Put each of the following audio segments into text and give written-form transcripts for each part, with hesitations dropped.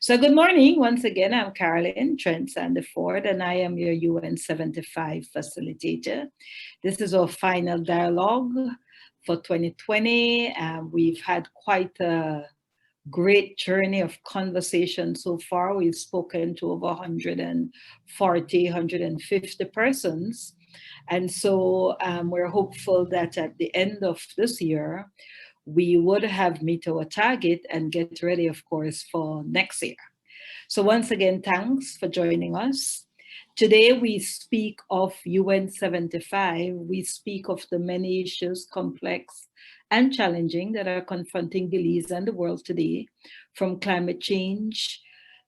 So good morning. Once again, I'm Carolyn Trent Sandiford, and I am your UN75 facilitator. This is our final dialogue for 2020. We've had quite a great journey of conversation so far. We've spoken to over 140, 150 persons. And so we're hopeful that at the end of this year, we would have met our target and get ready, of course, for next year. So once again, thanks for joining us. Today we speak of UN75. We speak of the many issues, complex and challenging, that are confronting Belize and the world today, from climate change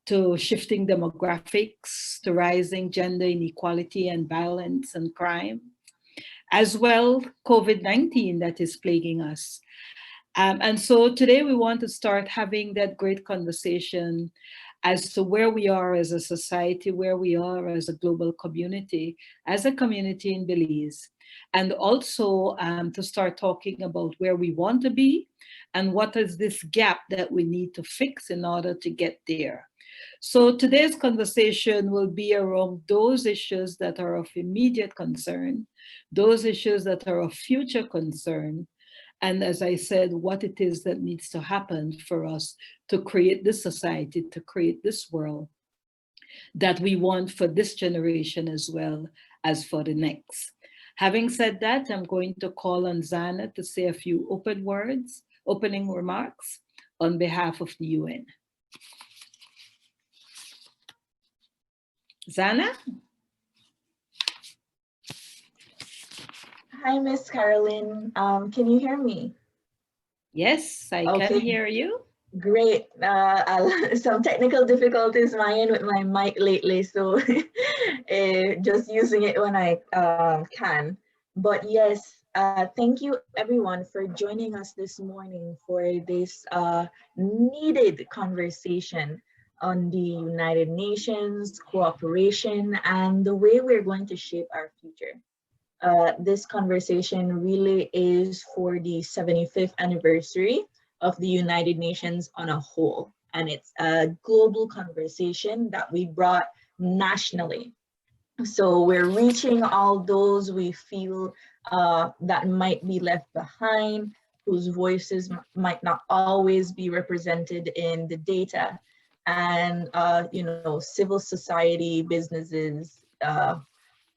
to shifting demographics, to rising gender inequality and violence and crime, as well COVID-19 that is plaguing us. And so today we want to start having that great conversation as to where we are as a society, where we are as a global community, as a community in Belize, and also to start talking about where we want to be and what is this gap that we need to fix in order to get there. So today's conversation will be around those issues that are of immediate concern, those issues that are of future concern, and as I said, what it is that needs to happen for us to create this society, to create this world that we want for this generation as well as for the next. Having said that, I'm going to call on Zana to say a few opening remarks on behalf of the UN. Zana? Hi, Miss Carolyn. Can you hear me? Yes, I can hear you. Great. Some technical difficulties with my mic lately, so just using it when I can. But yes, thank you everyone for joining us this morning for this needed conversation on the United Nations, cooperation, and the way we're going to shape our future. This conversation really is for the 75th anniversary of the United Nations on a whole. And it's a global conversation that we brought nationally. So we're reaching all those we feel that might be left behind, whose voices might not always be represented in the data. And, civil society, businesses,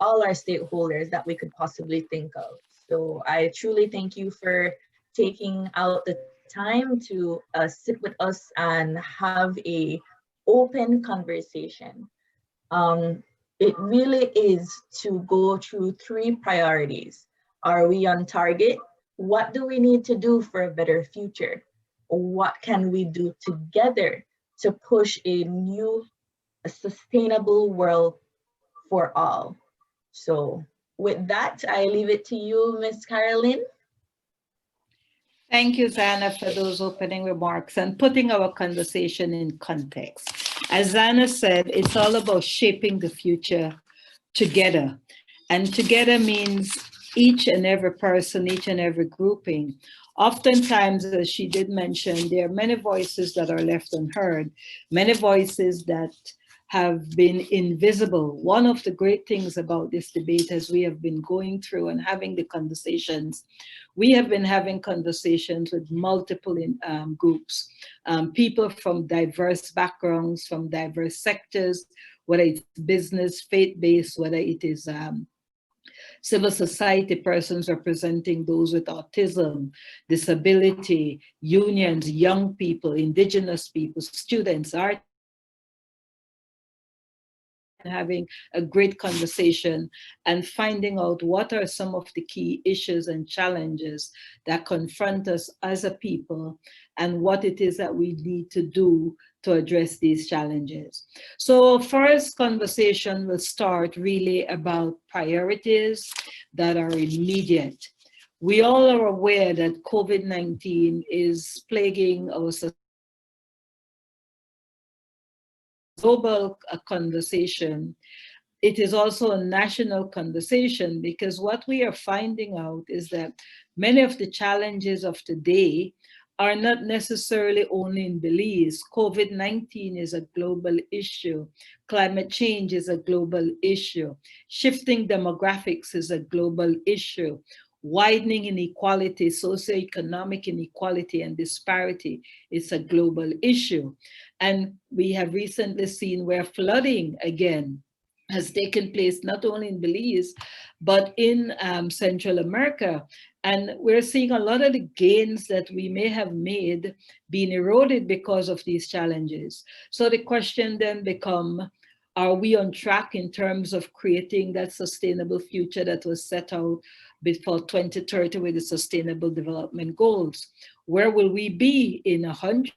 all our stakeholders that we could possibly think of. So I truly thank you for taking out the time to sit with us and have a open conversation. It really is to go through three priorities. Are we on target? What do we need to do for a better future? What can we do together to push a new, sustainable world for all? So with that, I leave it to you, Miss Carolyn. Thank you, Zana, for those opening remarks and putting our conversation in context. As Zana said, it's all about shaping the future together. And together means each and every person, each and every grouping. Oftentimes, as she did mention, there are many voices that are left unheard, many voices that have been invisible. One of the great things about this debate, as we have been going through and having the conversations, we have been having conversations with multiple groups, people from diverse backgrounds, from diverse sectors, whether it's business, faith-based, whether it is civil society persons representing those with autism, disability, unions, young people, indigenous people, students, artists, having a great conversation and finding out what are some of the key issues and challenges that confront us as a people and what it is that we need to do to address these challenges. So first conversation will start really about priorities that are immediate. We all are aware that COVID-19 is plaguing our society. Global conversation, it is also a national conversation, because what we are finding out is that many of the challenges of today are not necessarily only in Belize. COVID-19 is a global issue. Climate change is a global issue. Shifting demographics is a global issue. Widening inequality, socioeconomic inequality and disparity is a global issue. And we have recently seen where flooding again has taken place not only in Belize, but in Central America. And we're seeing a lot of the gains that we may have made being eroded because of these challenges. So the question then becomes, are we on track in terms of creating that sustainable future that was set out before 2030 with the Sustainable Development Goals? Where will we be in 100?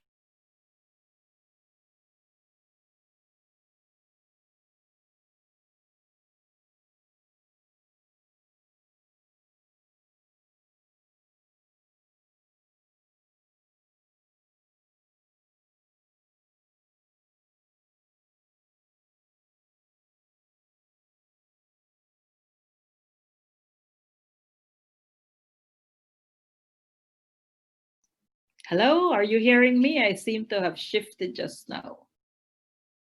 Hello, are you hearing me? I seem to have shifted just now.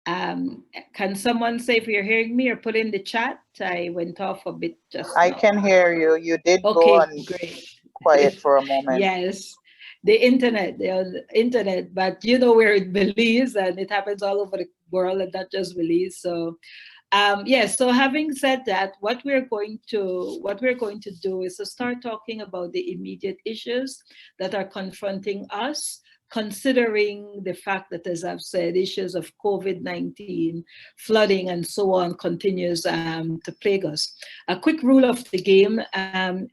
Can someone say if you're hearing me or put in the chat? I went off a bit just I now. can hear you. You did go Okay, on great. quiet for a moment. Yes, the internet, but you know we're in Belize and it happens all over the world and not just Belize. So yes, so having said that, what we're going to do is to start talking about the immediate issues that are confronting us, considering the fact that, as I've said, issues of COVID-19, flooding, and so on continues to plague us. A quick rule of the game: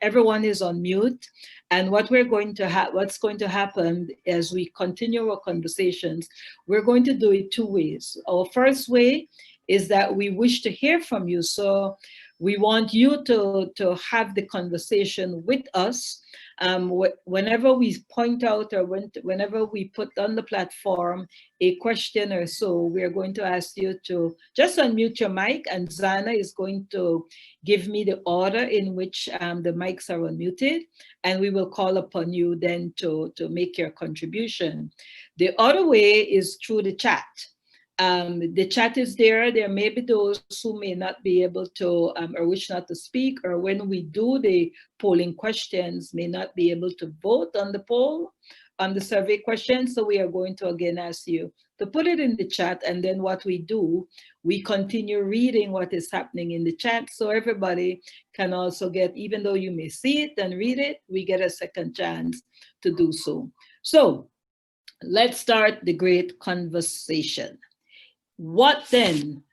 everyone is on mute, and what's going to happen as we continue our conversations, we're going to do it two ways. Our first way is that we wish to hear from you. So we want you to have the conversation with us. Whenever we point out or whenever we put on the platform a question or so, we're going to ask you to just unmute your mic, and Zana is going to give me the order in which the mics are unmuted, and we will call upon you then to make your contribution. The other way is through the chat. The chat is there. There may be those who may not be able to or wish not to speak, or when we do the polling questions, may not be able to vote on the poll, on the survey questions. So we are going to again ask you to put it in the chat, and then what we do, we continue reading what is happening in the chat, so everybody can also get, even though you may see it and read it, we get a second chance to do so. So let's start the great conversation. What then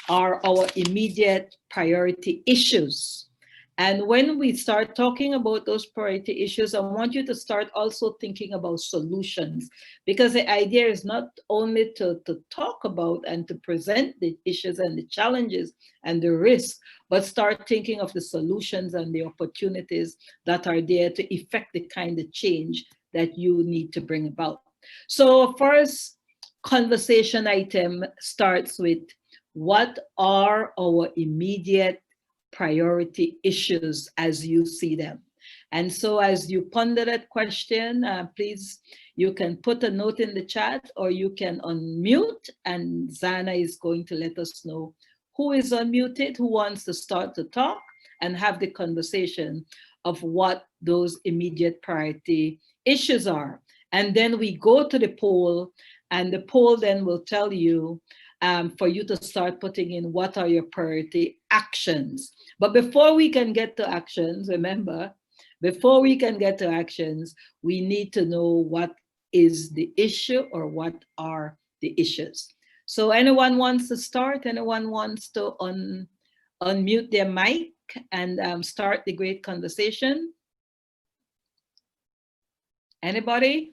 are our immediate priority issues? And when we start talking about those priority issues, I want you to start also thinking about solutions, because the idea is not only to talk about and to present the issues and the challenges and the risks, but start thinking of the solutions and the opportunities that are there to effect the kind of change that you need to bring about. So first, conversation item starts with, what are our immediate priority issues as you see them? And so as you ponder that question, please, you can put a note in the chat, or you can unmute, and Zana is going to let us know who is unmuted, who wants to start to talk and have the conversation of what those immediate priority issues are. And then we go to the poll, and the poll then will tell you for you to start putting in what are your priority actions. But before we can get to actions, remember, before we can get to actions, we need to know what is the issue or what are the issues. So anyone wants to start? Anyone wants to unmute their mic and start the great conversation? Anybody?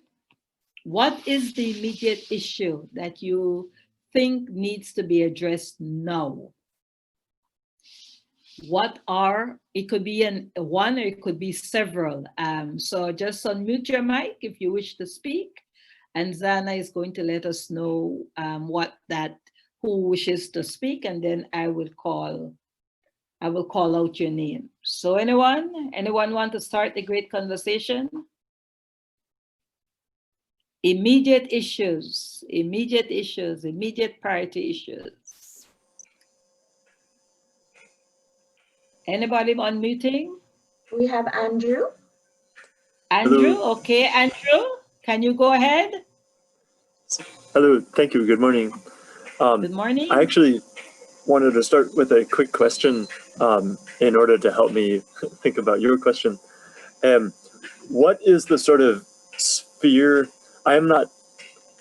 What is the immediate issue that you think needs to be addressed now? What are, it could be one or it could be several. So just unmute your mic if you wish to speak, and Zana is going to let us know who wishes to speak, and then I will call out your name. So anyone want to start the great conversation? Immediate issues, immediate priority issues. Anybody unmuting? We have Andrew. Andrew, Hello. okay. Andrew, can you go ahead? Hello, thank you. Good morning. Good morning. I actually wanted to start with a quick question in order to help me think about your question. What is the sort of sphere? I am not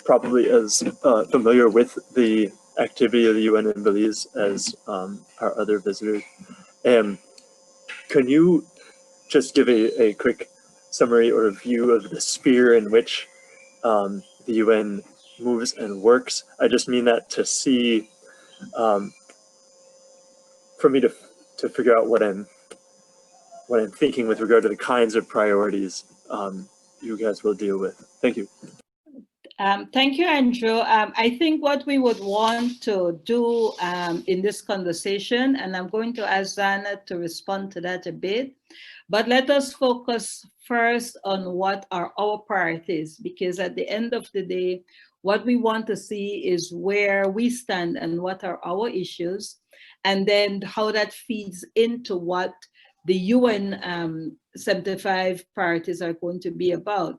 probably as familiar with the activity of the UN in Belize as our other visitors. Can you just give a quick summary or a view of the sphere in which the UN moves and works? I just mean that to see, for me to figure out what I'm thinking with regard to the kinds of priorities you guys will deal with. Thank you. Thank you, Andrew. I think what we would want to do in this conversation, and I'm going to ask Zana to respond to that a bit, but let us focus first on what are our priorities, because at the end of the day, what we want to see is where we stand and what are our issues, and then how that feeds into what the UN 75 priorities are going to be about.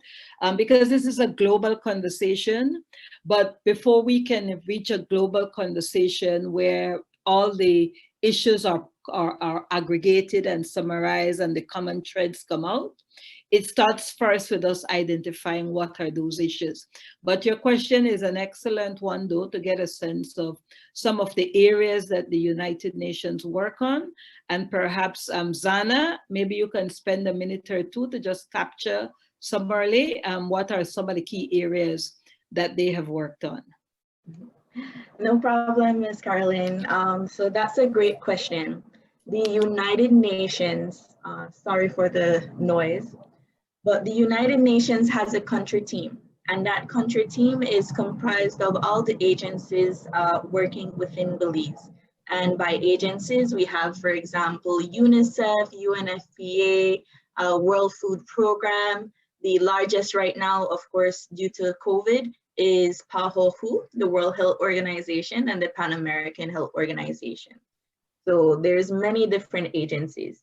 Because this is a global conversation, but before we can reach a global conversation where all the issues are aggregated and summarized and the common threads come out, it starts first with us identifying what are those issues. But your question is an excellent one, though, to get a sense of some of the areas that the United Nations work on. And perhaps, Zana, maybe you can spend a minute or two to just capture summarily what are some of the key areas that they have worked on. No problem, Ms. Carolyn. So that's a great question. The United Nations, sorry for the noise, but the United Nations has a country team, and that country team is comprised of all the agencies working within Belize. And by agencies, we have, for example, UNICEF, UNFPA, World Food Program. The largest right now, of course, due to COVID, is PAHOHU, the World Health Organization, and the Pan American Health Organization. So there's many different agencies.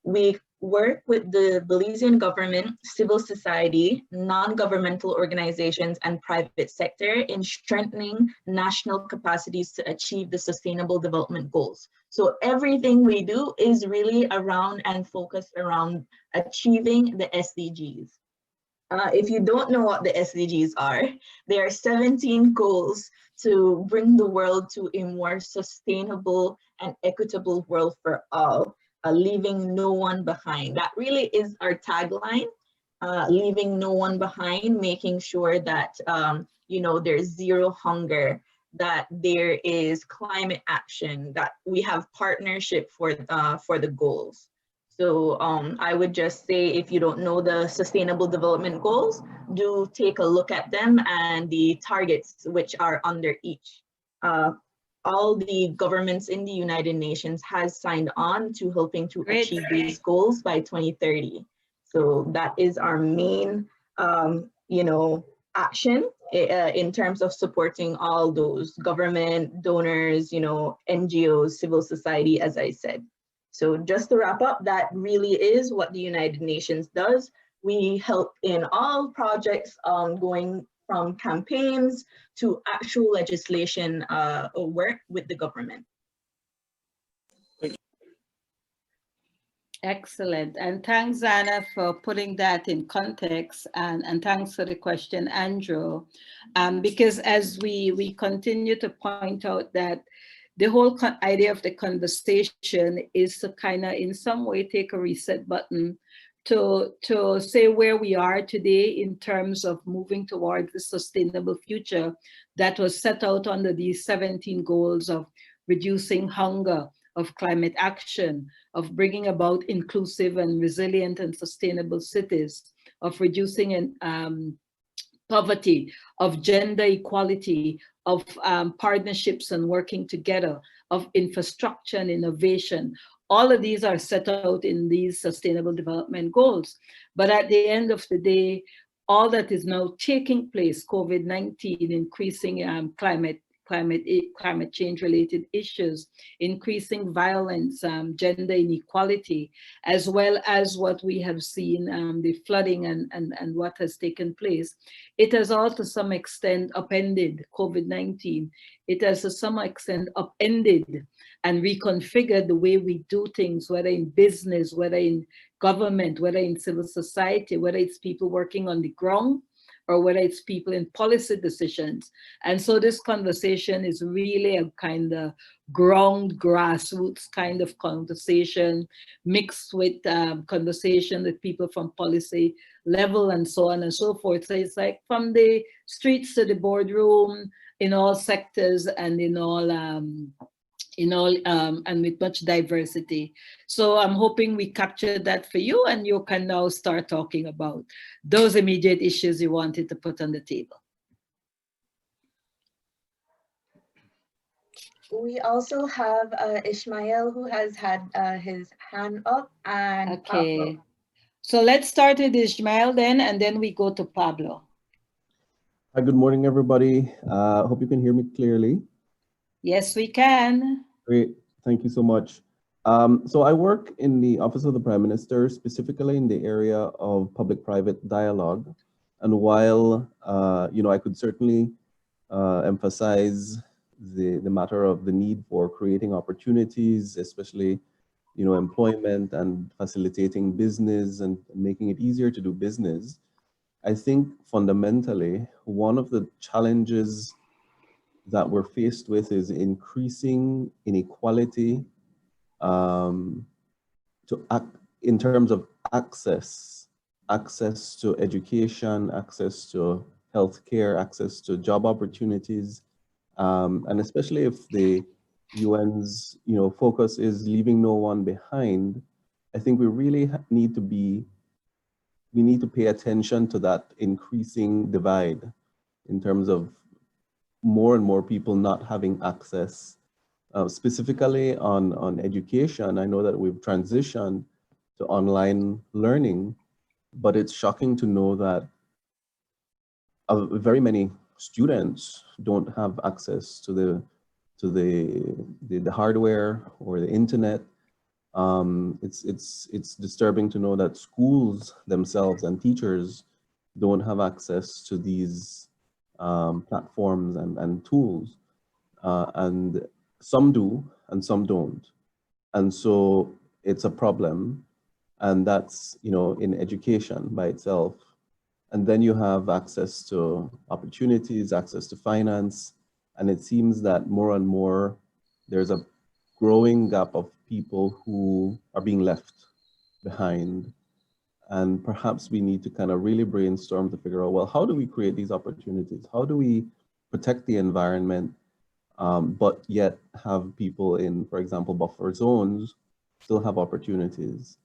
We work with the Belizean government, civil society, non-governmental organizations, and private sector in strengthening national capacities to achieve the Sustainable Development Goals. So everything we do is really around and focused around achieving the SDGs. If you don't know what the SDGs are, there are 17 goals to bring the world to a more sustainable and equitable world for all, leaving no one behind. That really is our tagline, leaving no one behind, making sure that there's zero hunger, that there is climate action, that we have partnership for the goals. So I would just say, if you don't know the Sustainable Development Goals, do take a look at them and the targets which are under each. All the governments in the United Nations has signed on to helping to achieve these goals by 2030. So that is our main, action in terms of supporting all those government, donors, NGOs, civil society, as I said. So just to wrap up, that really is what the United Nations does. We help in all projects going from campaigns to actual legislation work with the government. Excellent. And thanks, Anna, for putting that in context. And thanks for the question, Andrew. Because as we continue to point out that the whole idea of the conversation is to kind of, in some way, take a reset button to say where we are today in terms of moving towards the sustainable future that was set out under these 17 goals of reducing hunger, of climate action, of bringing about inclusive and resilient and sustainable cities, of reducing poverty, of gender equality, of partnerships and working together, of infrastructure and innovation. All of these are set out in these Sustainable Development Goals. But at the end of the day, all that is now taking place, COVID-19, increasing climate change related issues, increasing violence, gender inequality, as well as what we have seen, the flooding and what has taken place. It has all to some extent upended COVID-19. It has to some extent upended and reconfigured the way we do things, whether in business, whether in government, whether in civil society, whether it's people working on the ground, or whether it's people in policy decisions. And so this conversation is really a kind of ground grassroots kind of conversation, mixed with conversation with people from policy level and so on and so forth. So it's like from the streets to the boardroom, in all sectors and in all and with much diversity. So I'm hoping we captured that for you, and you can now start talking about those immediate issues you wanted to put on the table. We also have Ishmael, who has had his hand up. And okay, so let's start with Ishmael then, and then we go to Pablo. Hi, good morning, everybody. Hope you can hear me clearly. Yes, we can. Great, thank you so much. So I work in the Office of the Prime Minister, specifically in the area of public-private dialogue. And while, I could certainly emphasize the matter of the need for creating opportunities, especially, employment and facilitating business and making it easier to do business, I think fundamentally, one of the challenges that we're faced with is increasing inequality in terms of access to education, access to healthcare, access to job opportunities, and especially if the UN's focus is leaving no one behind. I think we really need to pay attention to that increasing divide in terms of more and more people not having access, specifically on education. I know that we've transitioned to online learning, but it's shocking to know that very many students don't have access to the hardware or the internet. It's disturbing to know that schools themselves and teachers don't have access to these platforms and tools, and some do and some don't, and so it's a problem, and that's in education by itself. And then you have access to opportunities, access to finance, and it seems that more and more there's a growing gap of people who are being left behind. And perhaps we need to kind of really brainstorm to figure out, well, how do we create these opportunities? How do we protect the environment, but yet have people in, for example, buffer zones still have opportunities?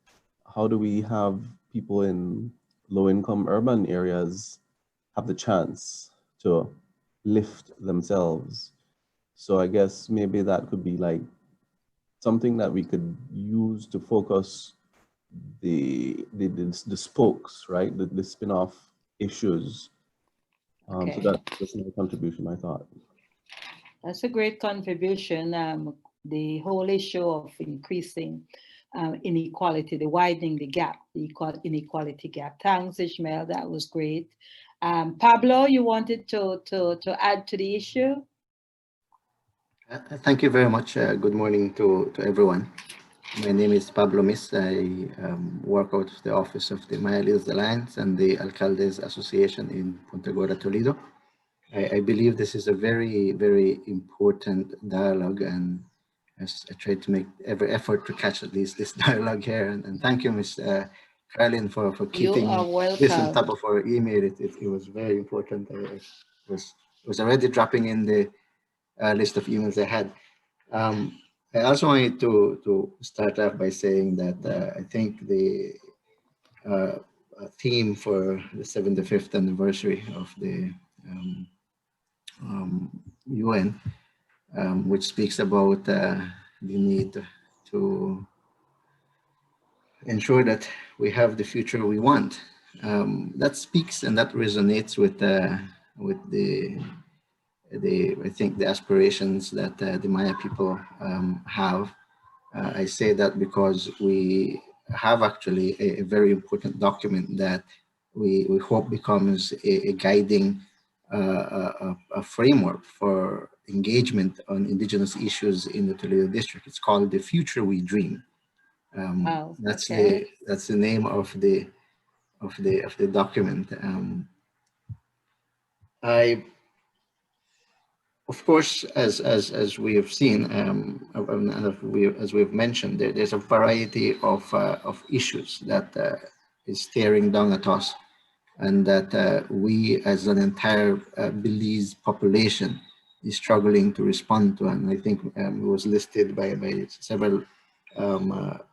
How do we have people in low-income urban areas have the chance to lift themselves? So I guess maybe that could be like something that we could use to focus the spokes, right? The spin-off issues. Okay. So that's my contribution, I thought. That's a great contribution. The whole issue of increasing inequality, the widening the gap, the inequality gap. Thanks, Ishmael. That was great. Pablo, you wanted to add to the issue? Thank you very much. Good morning to everyone. My name is Pablo Mis. I work out of the office of the Mayalides Alliance and the Alcaldes Association in Punta Gorda, Toledo. I believe this is a very, very important dialogue, and I tried to make every effort to catch at least this dialogue here. And thank you, Ms. Carolyn, for keeping this on top of our email. It was very important. I was already dropping in the list of emails I had. I also wanted to start off by saying that I think the theme for the 75th anniversary of the UN, which speaks about the need to ensure that we have the future we want. That speaks and that resonates with the I think the aspirations that the Maya people have. I say that because we have actually a very important document that we hope becomes a guiding a framework for engagement on indigenous issues in the Toledo district. It's called The Future We Dream. Wow. That's Okay. the name of the document. Of course, as we have seen, as we've mentioned, there's a variety of issues that is staring down at us, and that we, as an entire Belize population, is struggling to respond to. And I think it was listed by several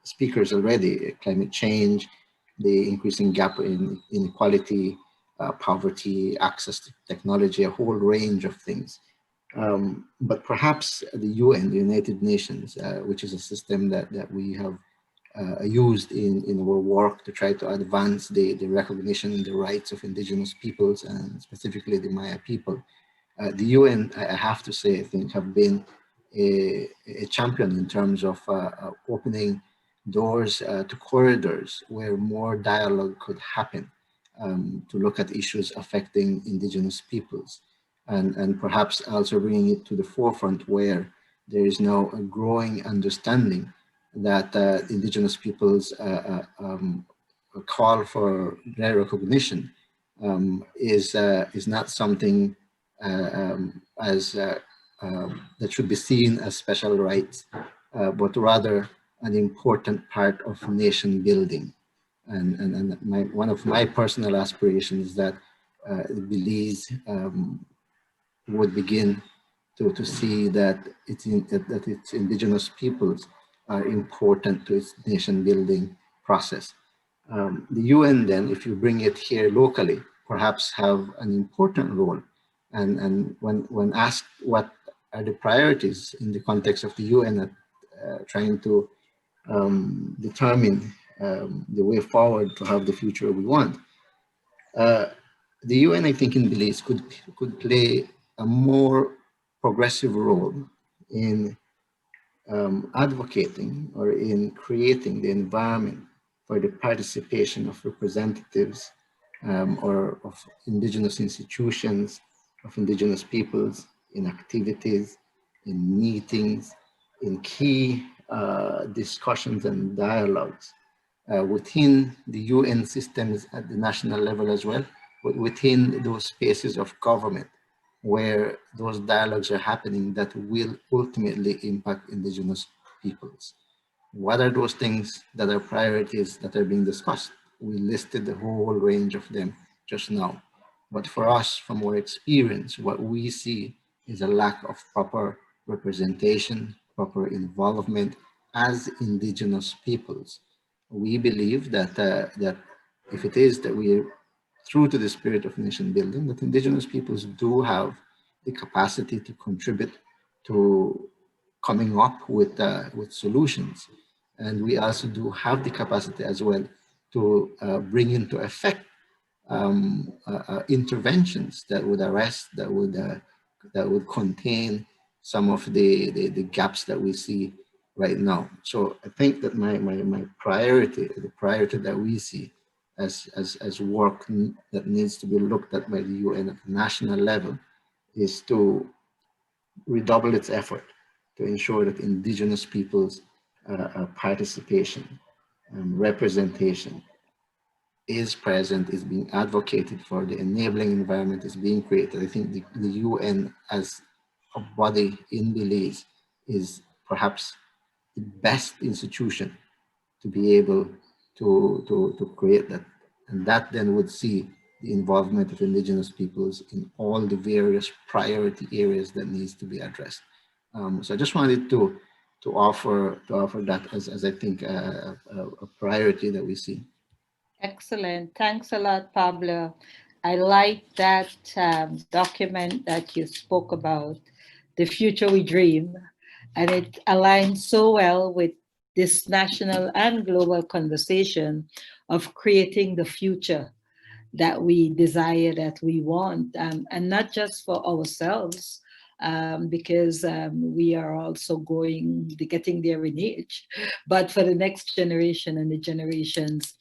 speakers already: climate change, the increasing gap in inequality, poverty, access to technology, a whole range of things. But perhaps the UN, the United Nations, which is a system that we have used in our work to try to advance the recognition and the rights of indigenous peoples, and specifically the Maya people. The UN, I have to say, I think have been a champion in terms of opening doors to corridors where more dialogue could happen, to look at issues affecting indigenous peoples. And perhaps also bringing it to the forefront where there is now a growing understanding that indigenous peoples call for their recognition is not something that should be seen as special rights, but rather an important part of nation building. And one of my personal aspirations is that Belize would begin to see that its indigenous peoples are important to its nation building process. The UN then, if you bring it here locally, perhaps have an important role. And when asked what are the priorities in the context of the UN at trying to determine the way forward to have the future we want, the UN, I think, in Belize could play a more progressive role in advocating or in creating the environment for the participation of representatives or of indigenous institutions, of indigenous peoples in activities, in meetings, in key discussions and dialogues within the UN systems at the national level as well, but within those spaces of government where those dialogues are happening that will ultimately impact indigenous peoples. What are those things that are priorities that are being discussed? We listed the whole range of them just now. But for us, from our experience, what we see is a lack of proper representation, proper involvement as indigenous peoples. We believe that, that if it is that we are true to the spirit of nation building, that indigenous peoples do have the capacity to contribute to coming up with solutions. And we also do have the capacity as well to bring into effect interventions that would arrest, that would contain some of the gaps that we see right now. So I think that my priority, the priority that we see as work that needs to be looked at by the UN at the national level, is to redouble its effort to ensure that indigenous people's participation and representation is present, is being advocated for, the enabling environment is being created. I think the UN as a body in Belize is perhaps the best institution to be able to create that. And that then would see the involvement of indigenous peoples in all the various priority areas that needs to be addressed. So I just wanted to offer that as I think a priority that we see. Excellent. Thanks a lot, Pablo. I like that document that you spoke about, The Future We Dream, and it aligns so well with this national and global conversation of creating the future that we desire, that we want, and not just for ourselves, because we are also getting there in age, but for the next generation and the generations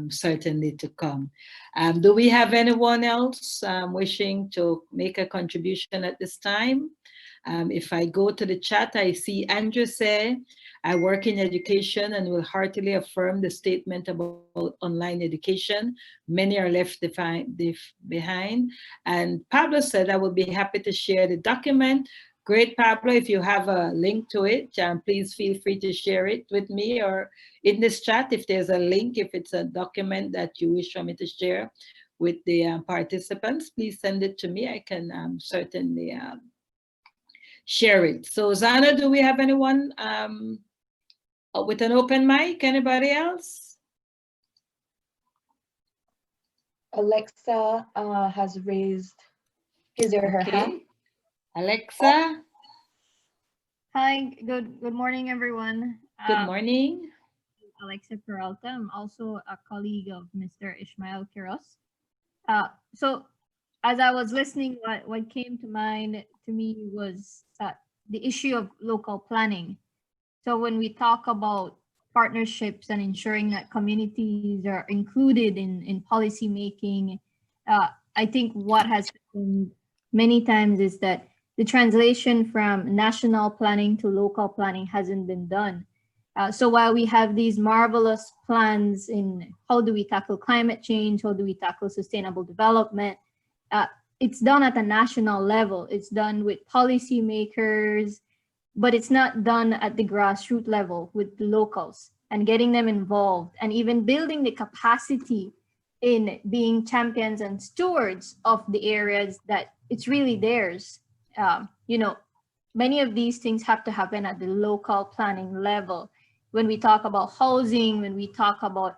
certainly to come. Do we have anyone else wishing to make a contribution at this time? If I go to the chat, I see Andrew say, I work in education and will heartily affirm the statement about online education. Many are left behind. And Pablo said, I will be happy to share the document. Great, Pablo. If you have a link to it, please feel free to share it with me or in this chat. If there's a link, if it's a document that you wish for me to share with the participants, please send it to me. I can certainly share it. So Zana, do we have anyone with an open mic? Anybody else? Alexa has raised his or her hand. Alexa. Hi, good morning, everyone. Good morning. Alexa Peralta. I'm also a colleague of Mr. Ishmael Quiros. So as I was listening, what came to mind to me was the issue of local planning. So when we talk about partnerships and ensuring that communities are included in policy making, I think what has happened many times is that the translation from national planning to local planning hasn't been done. So while we have these marvelous plans in how do we tackle climate change, how do we tackle sustainable development, it's done at a national level. It's done with policymakers, but it's not done at the grassroots level with the locals and getting them involved and even building the capacity in being champions and stewards of the areas that it's really theirs. You know, many of these things have to happen at the local planning level. When we talk about housing, when we talk about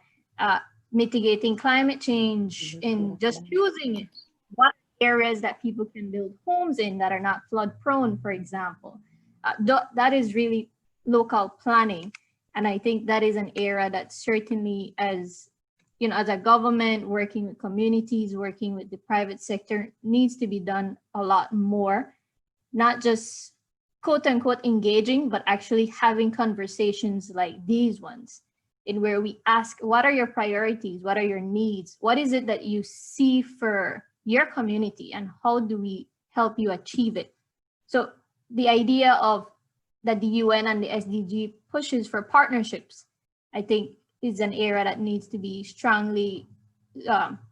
mitigating climate change, in just choosing what areas that people can build homes in that are not flood prone, for example. That is really local planning. And I think that is an area that certainly as a government working with communities, working with the private sector needs to be done a lot more, not just quote unquote engaging, but actually having conversations like these ones in where we ask, what are your priorities? What are your needs? What is it that you see for your community and how do we help you achieve it? So the idea of that the UN and the SDG pushes for partnerships, I think is an area that needs to be strongly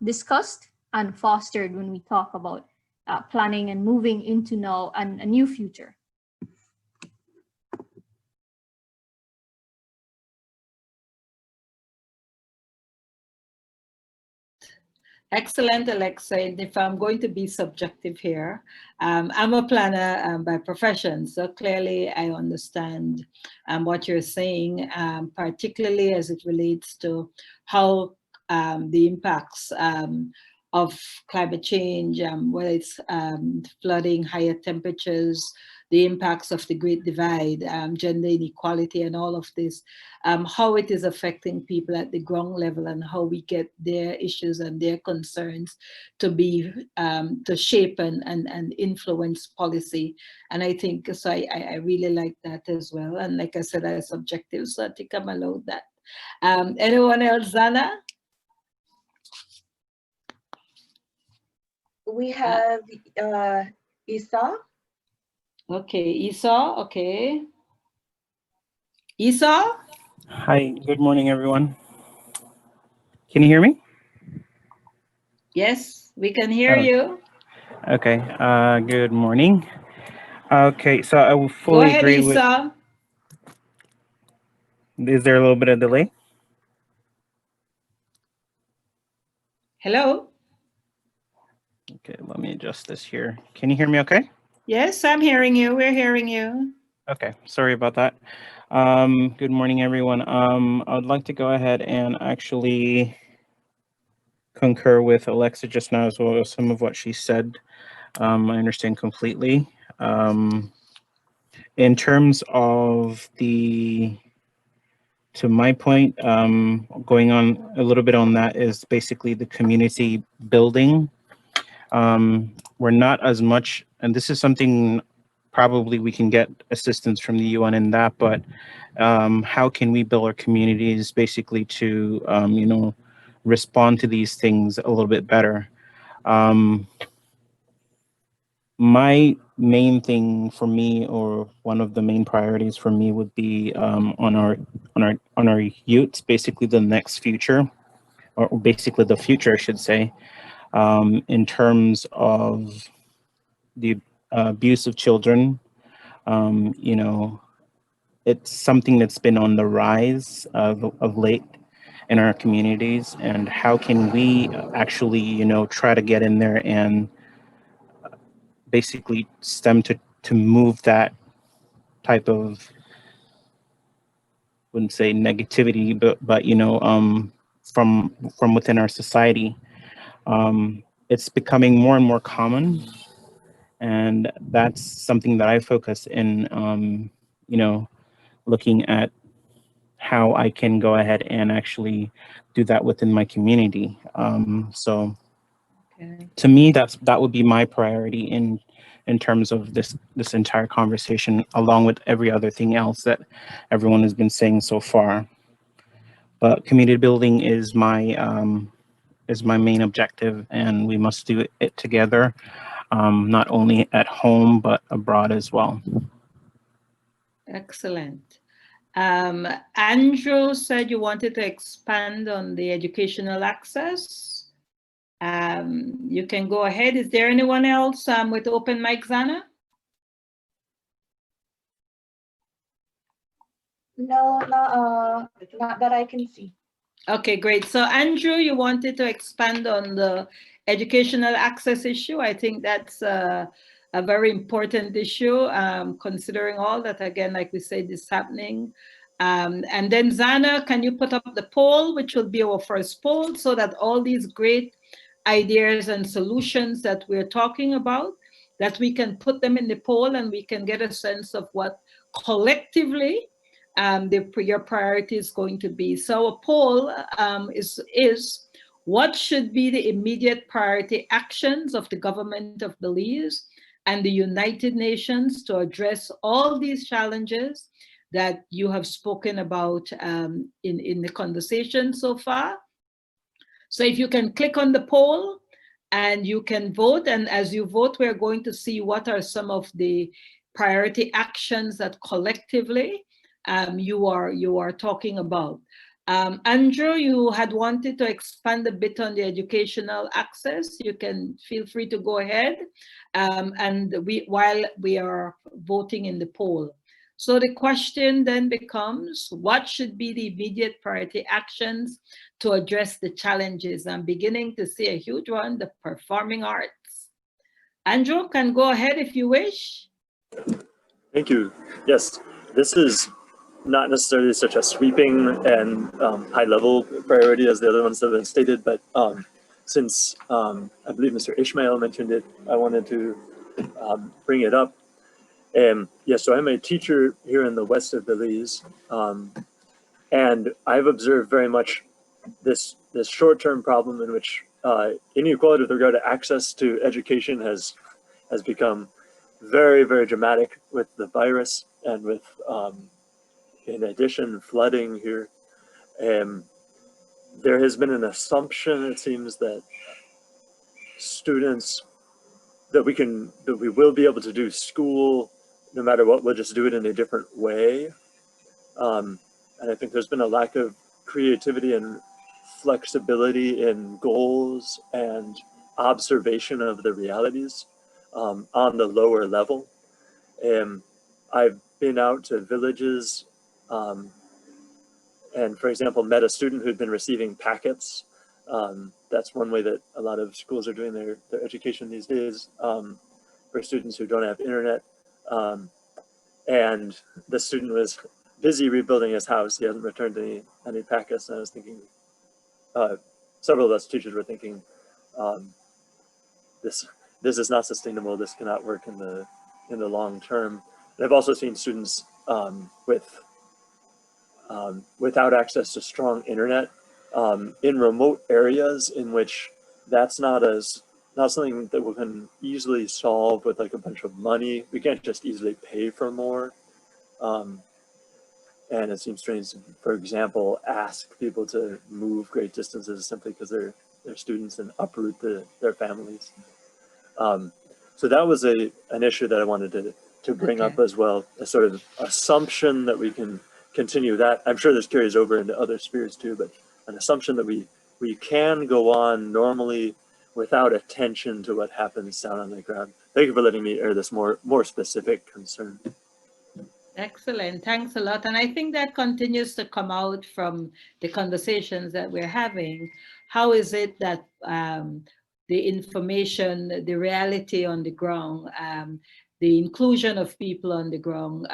discussed and fostered when we talk about planning and moving into now and a new future. Excellent, Alexa. And if I'm going to be subjective here, I'm a planner by profession, so clearly I understand what you're saying, particularly as it relates to how the impacts of climate change, whether it's flooding, higher temperatures, the impacts of the Great Divide, gender inequality, and all of this, how it is affecting people at the ground level and how we get their issues and their concerns to be, to shape and influence policy. And I think, so I really like that as well. And like I said, I'm subjective, so I think I'm allowed that. Anyone else, Zana? We have Isa. Okay, Esau, okay. Esau? Hi, good morning, everyone. Can you hear me? Yes, we can hear you. Okay, good morning. Okay, so I will fully Go ahead, agree Esau. Is there a little bit of delay? Hello? Okay, let me adjust this here. Can you hear me okay? Yes, I'm hearing you. We're hearing you. Okay, sorry about that. Good morning, everyone. I would like to go ahead and actually concur with Alexa just now as well as some of what she said. I understand completely. In terms of the to my point, going on a little bit on that is basically the community building. We're not as much, and this is something probably we can get assistance from the UN in that, but how can we build our communities basically to, you know, respond to these things a little bit better? My main thing for me, or one of the main priorities for me, would be on our youths, basically the next future, or basically the future, I should say, in terms of the abuse of children. You know, it's something that's been on the rise of late in our communities, and how can we actually, you know, try to get in there and basically stem to move that type of, wouldn't say negativity, but you know, from within our society. It's becoming more and more common, and that's something that I focus in, you know, looking at how I can go ahead and actually do that within my community. So to me, that would be my priority in terms of this entire conversation, along with every other thing else that everyone has been saying so far. But community building is my main objective, and we must do it together, not only at home but abroad as well. Excellent. Andrew said you wanted to expand on the educational access. You can go ahead. Is there anyone else with open mic, Zana? No, not that I can see. Okay, great. So Andrew, you wanted to expand on the educational access issue. I think that's a very important issue, considering all that, again, like we said, is happening. And then Zana, can you put up the poll, which will be our first poll, so that all these great ideas and solutions that we're talking about, that we can put them in the poll and we can get a sense of what collectively your priority is going to be. So a poll is what should be the immediate priority actions of the government of Belize and the United Nations to address all these challenges that you have spoken about in the conversation so far. So if you can click on the poll and you can vote, and as you vote, we're going to see what are some of the priority actions that collectively you are talking about. Andrew, you had wanted to expand a bit on the educational access. You can feel free to go ahead, and while we are voting in the poll. So the question then becomes, what should be the immediate priority actions to address the challenges? I'm beginning to see a huge one, the performing arts. Andrew, can go ahead if you wish. Thank you. Yes, this is not necessarily such a sweeping and high-level priority as the other ones that have been stated, but since I believe Mr. Ishmael mentioned it, I wanted to bring it up. Yes, so I'm a teacher here in the west of Belize, and I've observed very much this short-term problem in which inequality with regard to access to education has become very, very dramatic with the virus, and with in addition, flooding here. There has been an assumption, it seems, that students, that we will be able to do school no matter what, we'll just do it in a different way. And I think there's been a lack of creativity and flexibility in goals and observation of the realities on the lower level. I've been out to villages and, for example, met a student who'd been receiving packets. That's one way that a lot of schools are doing their education these days, for students who don't have internet. And the student was busy rebuilding his house. He hasn't returned any packets. And I was thinking, several of us teachers were thinking, this is not sustainable. This cannot work in the long term. And I've also seen students with without access to strong internet in remote areas in which that's not something that we can easily solve with like a bunch of money. We can't just easily pay for more. And it seems strange to, for example, ask people to move great distances simply because they're students and uproot their families. So that was an issue that I wanted to bring up as well, a sort of assumption that we can continue that. I'm sure this carries over into other spheres too, but an assumption that we can go on normally without attention to what happens down on the ground. Thank you for letting me air this more specific concern. Excellent. Thanks a lot. And I think that continues to come out from the conversations that we're having. How is it that the information, the reality on the ground, the inclusion of people on the ground,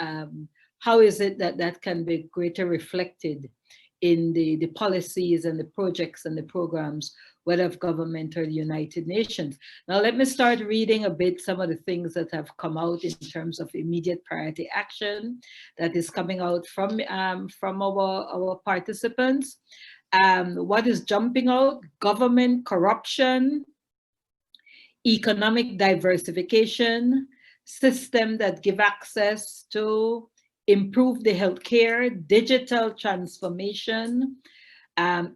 how is it that that can be greater reflected in the policies and the projects and the programs, whether of government or the United Nations? Now, let me start reading a bit some of the things that have come out in terms of immediate priority action that is coming out from our participants. What is jumping out? Government corruption, economic diversification, system that give access to improve the healthcare, digital transformation,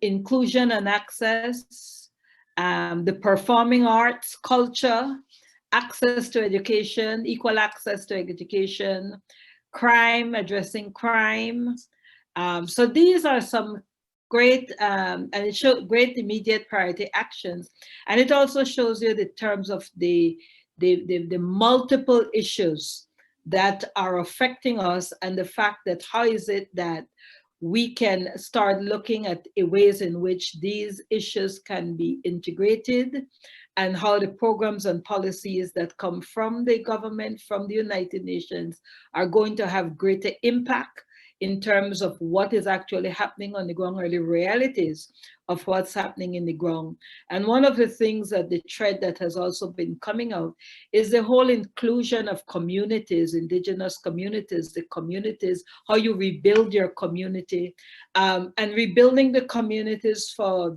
inclusion and access, the performing arts, culture, access to education, equal access to education, crime, addressing crime. So these are some great, and it shows great immediate priority actions. And it also shows you the terms of the multiple issues that are affecting us, and the fact that how is it that we can start looking at ways in which these issues can be integrated, and how the programs and policies that come from the government, from the United Nations, are going to have greater impact in terms of what is actually happening on the ground, or the realities of what's happening in the ground. And one of the things that the thread that has also been coming out is the whole inclusion of communities, indigenous communities, the communities, how you rebuild your community, and rebuilding the communities for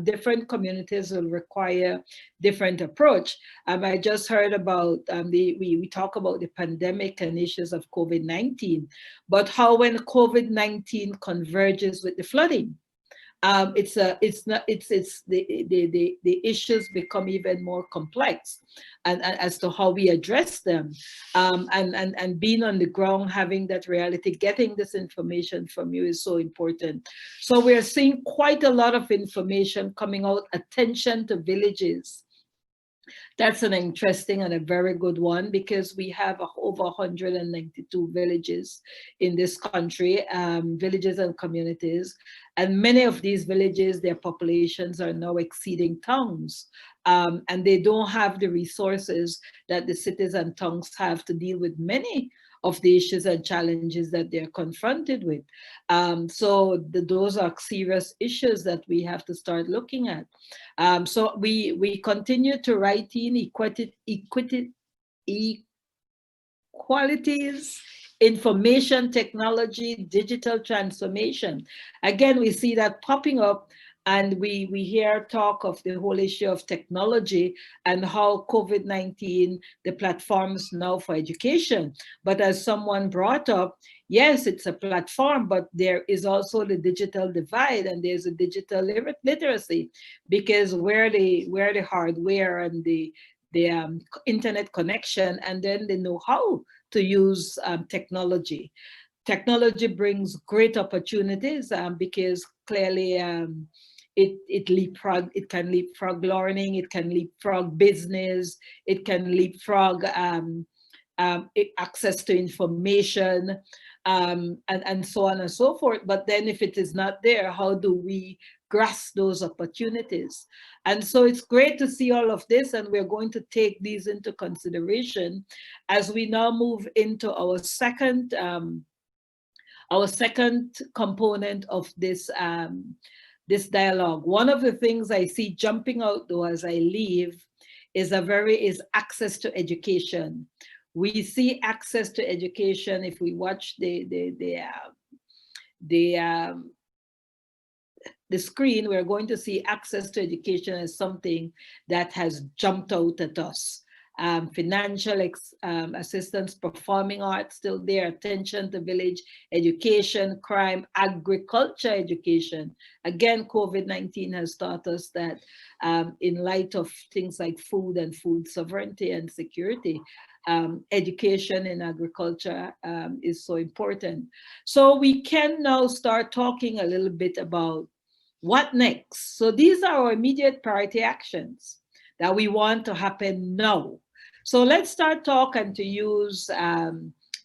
different communities will require different approach. I just heard about, we talk about the pandemic and issues of COVID-19, but how when COVID-19 converges with the flooding, the issues become even more complex, and as to how we address them, and being on the ground, having that reality, getting this information from you is so important. So we're seeing quite a lot of information coming out. Attention to villages. That's an interesting and a very good one, because we have over 192 villages in this country, villages and communities. And many of these villages, their populations are now exceeding towns. And they don't have the resources that the cities and towns have to deal with many of the issues and challenges that they're confronted with. So those are serious issues that we have to start looking at. So we continue to write in equalities, information technology, digital transformation. Again, we see that popping up, and we hear talk of the whole issue of technology and how COVID-19, the platforms now for education. But as someone brought up, yes, it's a platform, but there is also the digital divide, and there's a digital literacy, because where the hardware and the internet connection, and then the know-how to use technology. Technology brings great opportunities, because clearly it can leapfrog learning, it can leapfrog business, it can leapfrog access to information, and so on and so forth. But then if it is not there, how do we grasp those opportunities? And so it's great to see all of this, and we're going to take these into consideration as we now move into our second component of this this dialogue. One of the things I see jumping out though as I leave is access to education. We see access to education if we watch the the screen, we're going to see access to education as something that has jumped out at us. Financial assistance, performing arts still there, attention to village education, crime, agriculture education. Again, COVID-19 has taught us that in light of things like food and food sovereignty and security, education in agriculture is so important. So we can now start talking a little bit about what next. So these are our immediate priority actions that we want to happen now. So let's start talking, to use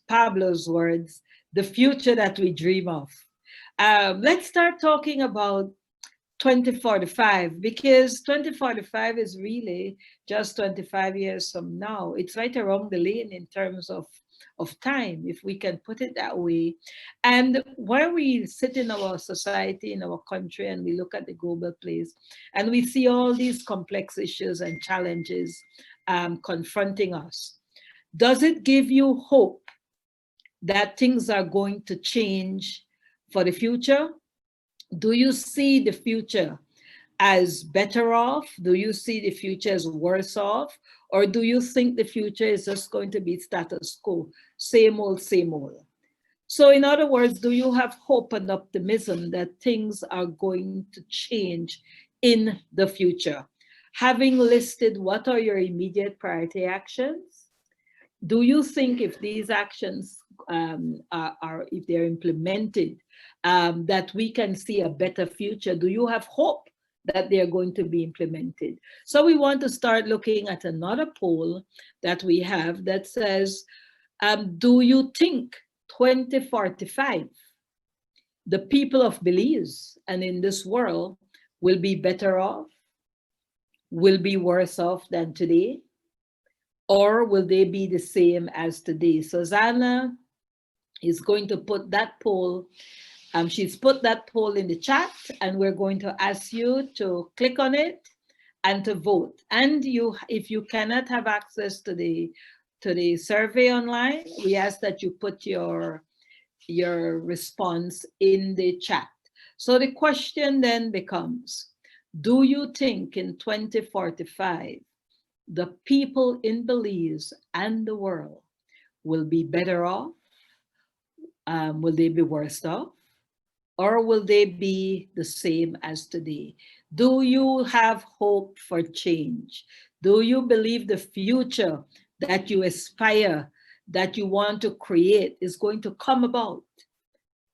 Pablo's words, the future that we dream of. Let's start talking about 2045, because 2045 is really just 25 years from now. It's right around the lane in terms of time, if we can put it that way. And where we sit in our society, in our country, and we look at the global place, and we see all these complex issues and challenges confronting us, does it give you hope that things are going to change for the future? Do you see the future as better off? Do you see the future as worse off? Or do you think the future is just going to be status quo, same old, same old? So in other words, do you have hope and optimism that things are going to change in the future? Having listed what are your immediate priority actions, do you think if these actions if they're implemented, that we can see a better future? Do you have hope that they're going to be implemented? So we want to start looking at another poll that we have that says, do you think 2045, the people of Belize and in this world will be better off, will be worse off than today, or will they be the same as today? So Zana is going to put that poll, she's put that poll in the chat, and we're going to ask you to click on it and to vote. And if you cannot have access to the survey online, we ask that you put your response in the chat. So the question then becomes, do you think in 2045, the people in Belize and the world will be better off? Will they be worse off? Or will they be the same as today? Do you have hope for change? Do you believe the future that you aspire, that you want to create, is going to come about?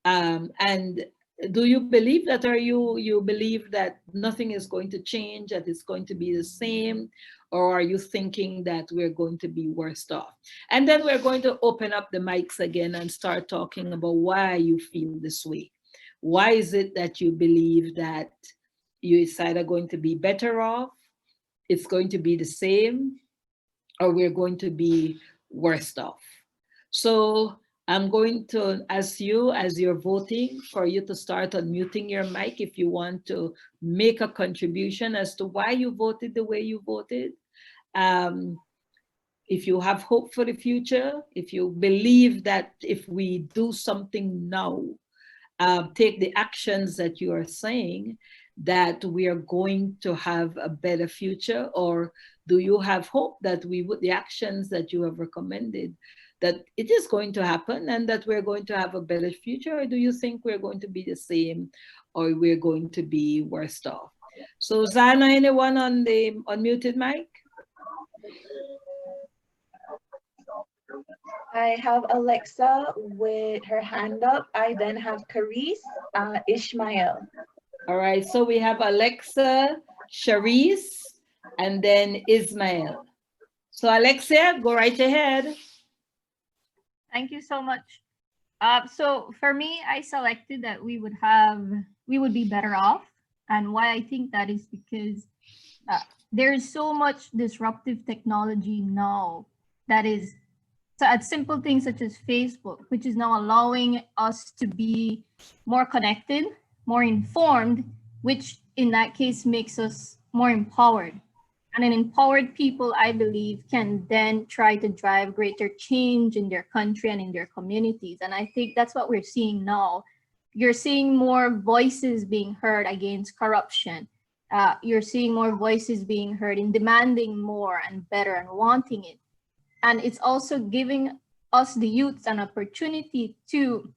And do you believe that, or you believe that nothing is going to change, that it's going to be the same? Or are you thinking that we're going to be worse off? And then we're going to open up the mics again and start talking about why you feel this way. Why is it that you believe that it's either going to be better off, it's going to be the same, or we're going to be worse off? So I'm going to ask you, as you're voting, for you to start unmuting your mic if you want to make a contribution as to why you voted the way you voted. If you have hope for the future, if you believe that if we do something now, take the actions that you are saying, that we are going to have a better future? Or do you have hope that the actions that you have recommended, that it is going to happen and that we're going to have a better future? Or do you think we're going to be the same, or we're going to be worse off? So Zana, anyone on the unmuted mic? I have Alexa with her hand up. I then have Carice, Ishmael. All right, so we have Alexa, Sharice, and then Ismail. So Alexia, go right ahead. Thank you so much. So for me, I selected that we would be better off. And why I think that is because there is so much disruptive technology now that is, so at simple things such as Facebook, which is now allowing us to be more connected, more informed, which in that case makes us more empowered. And an empowered people, I believe, can then try to drive greater change in their country and in their communities. And I think that's what we're seeing now. you're seeing more voices being heard against corruption. You're seeing more voices being heard in demanding more and better and wanting it. And it's also giving us, the youths, an opportunity to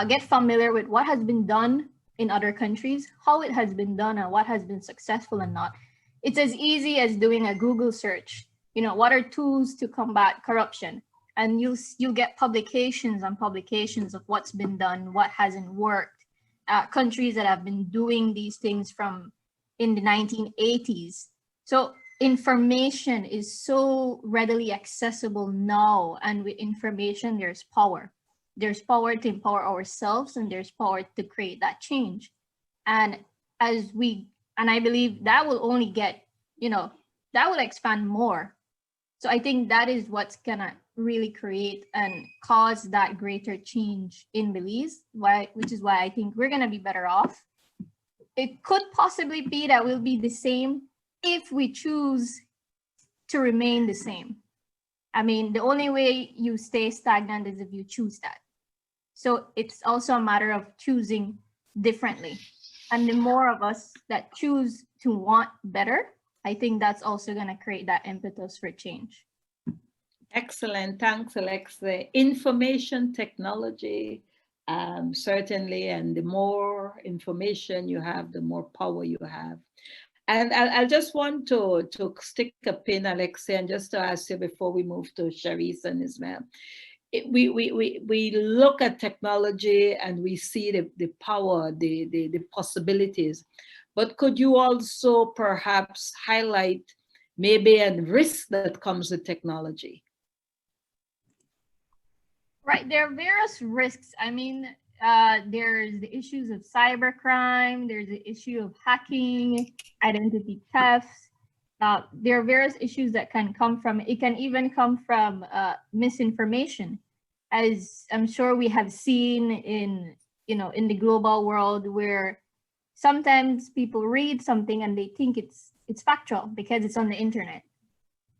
get familiar with what has been done in other countries, how it has been done, and what has been successful and not. It's as easy as doing a Google search. You know, what are tools to combat corruption? And you'll get publications and publications of what's been done, what hasn't worked. Countries that have been doing these things from in the 1980s. So information is so readily accessible now, and with information, there's power. There's power to empower ourselves, and there's power to create that change. And I believe that will only get, that will expand more. So I think that is what's gonna really create and cause that greater change in Belize, which is why I think we're gonna be better off. It could possibly be that we'll be the same if we choose to remain the same. I mean, the only way you stay stagnant is if you choose that. So it's also a matter of choosing differently. And the more of us that choose to want better, I think that's also going to create that impetus for change. Excellent. Thanks, Alexa. Information technology, certainly, and the more information you have, the more power you have. And I just want to stick a pin, Alexa, and just to ask you before we move to Sharice and Ismail. We look at technology and we see the power, the possibilities, but could you also perhaps highlight maybe a risk that comes with technology? Right, there are various risks. I mean, there's the issues of cybercrime, there's the issue of hacking, identity theft. There are various issues that can come from, it can even come from misinformation, as I'm sure we have seen in the global world, where sometimes people read something and they think it's factual because it's on the internet,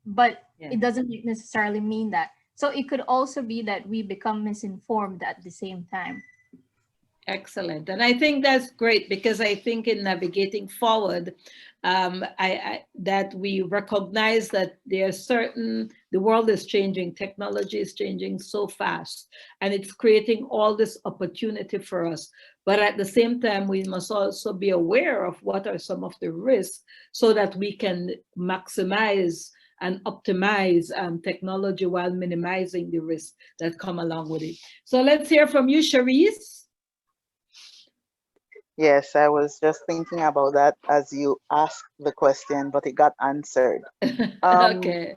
but it doesn't necessarily mean that. So it could also be that we become misinformed at the same time. Excellent. And I think that's great, because I think in navigating forward, that we recognize that there are the world is changing, technology is changing so fast, and it's creating all this opportunity for us. But at the same time, we must also be aware of what are some of the risks so that we can maximize and optimize technology while minimizing the risks that come along with it. So let's hear from you, Sharice. Yes, I was just thinking about that as you asked the question, but it got answered. Okay.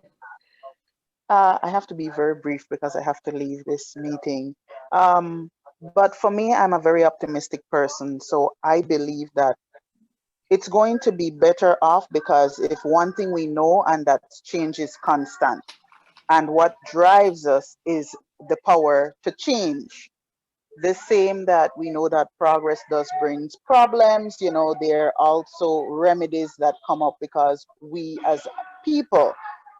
I have to be very brief because I have to leave this meeting. But for me, I'm a very optimistic person. So I believe that it's going to be better off, because if one thing we know, and that change is constant, and what drives us is the power to change. The same that we know that progress does brings problems, there are also remedies that come up, because we as people,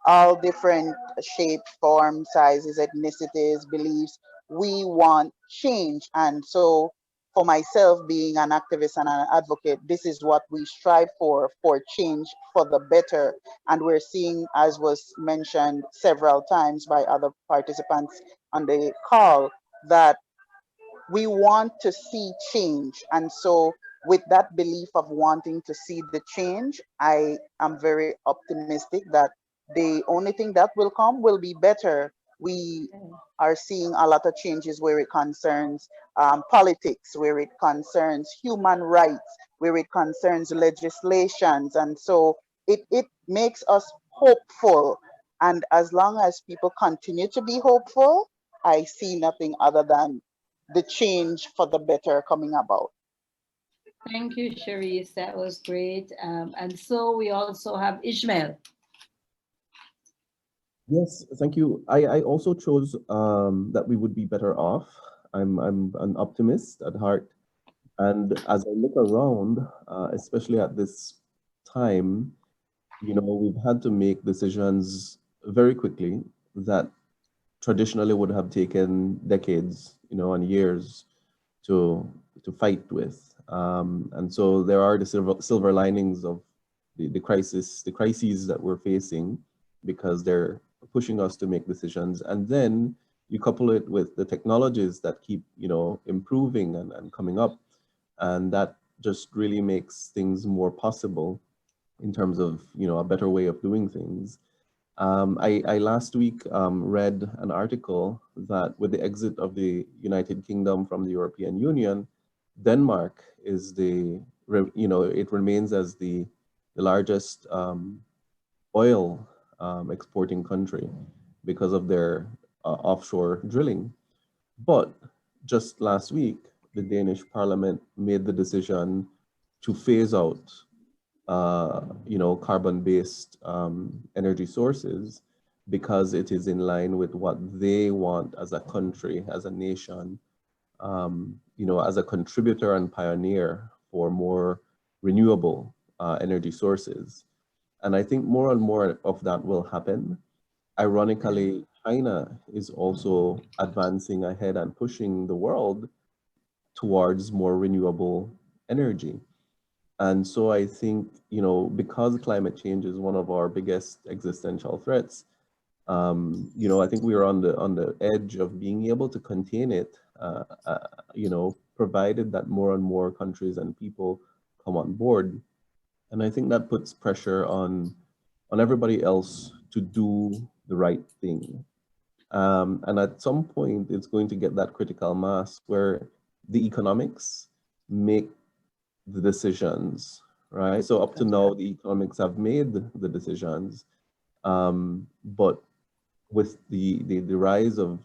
all different shapes, forms, sizes, ethnicities, beliefs, we want change. And so for myself, being an activist and an advocate, this is what we strive for change for the better. And we're seeing, as was mentioned several times by other participants on the call, that we want to see change. And so with that belief of wanting to see the change, I am very optimistic that the only thing that will come will be better. We are seeing a lot of changes where it concerns politics, where it concerns human rights, where it concerns legislations. And so it makes us hopeful. And as long as people continue to be hopeful, I see nothing other than the change for the better coming about. Thank you, Sharice. That was great. And so we also have Ishmael. Yes, thank you. I also chose that we would be better off. I'm an optimist at heart. And as I look around, especially at this time, we've had to make decisions very quickly that traditionally would have taken decades, and years. to fight with. And so there are the silver linings of the crises that we're facing, because they're pushing us to make decisions. And then you couple it with the technologies that keep, improving and coming up, and that just really makes things more possible in terms of, a better way of doing things. I last week read an article that with the exit of the United Kingdom from the European Union, Denmark is it remains as the largest oil exporting country because of their offshore drilling. But just last week, the Danish parliament made the decision to phase out carbon-based energy sources, because it is in line with what they want as a country, as a nation, as a contributor and pioneer for more renewable energy sources. And I think more and more of that will happen. Ironically, China is also advancing ahead and pushing the world towards more renewable energy. And so I think, because climate change is one of our biggest existential threats, I think we are on the edge of being able to contain it, provided that more and more countries and people come on board. And I think that puts pressure on everybody else to do the right thing. And at some point, it's going to get that critical mass where the economics make the decisions, right? So up to now, the economics have made the decisions, but with the rise of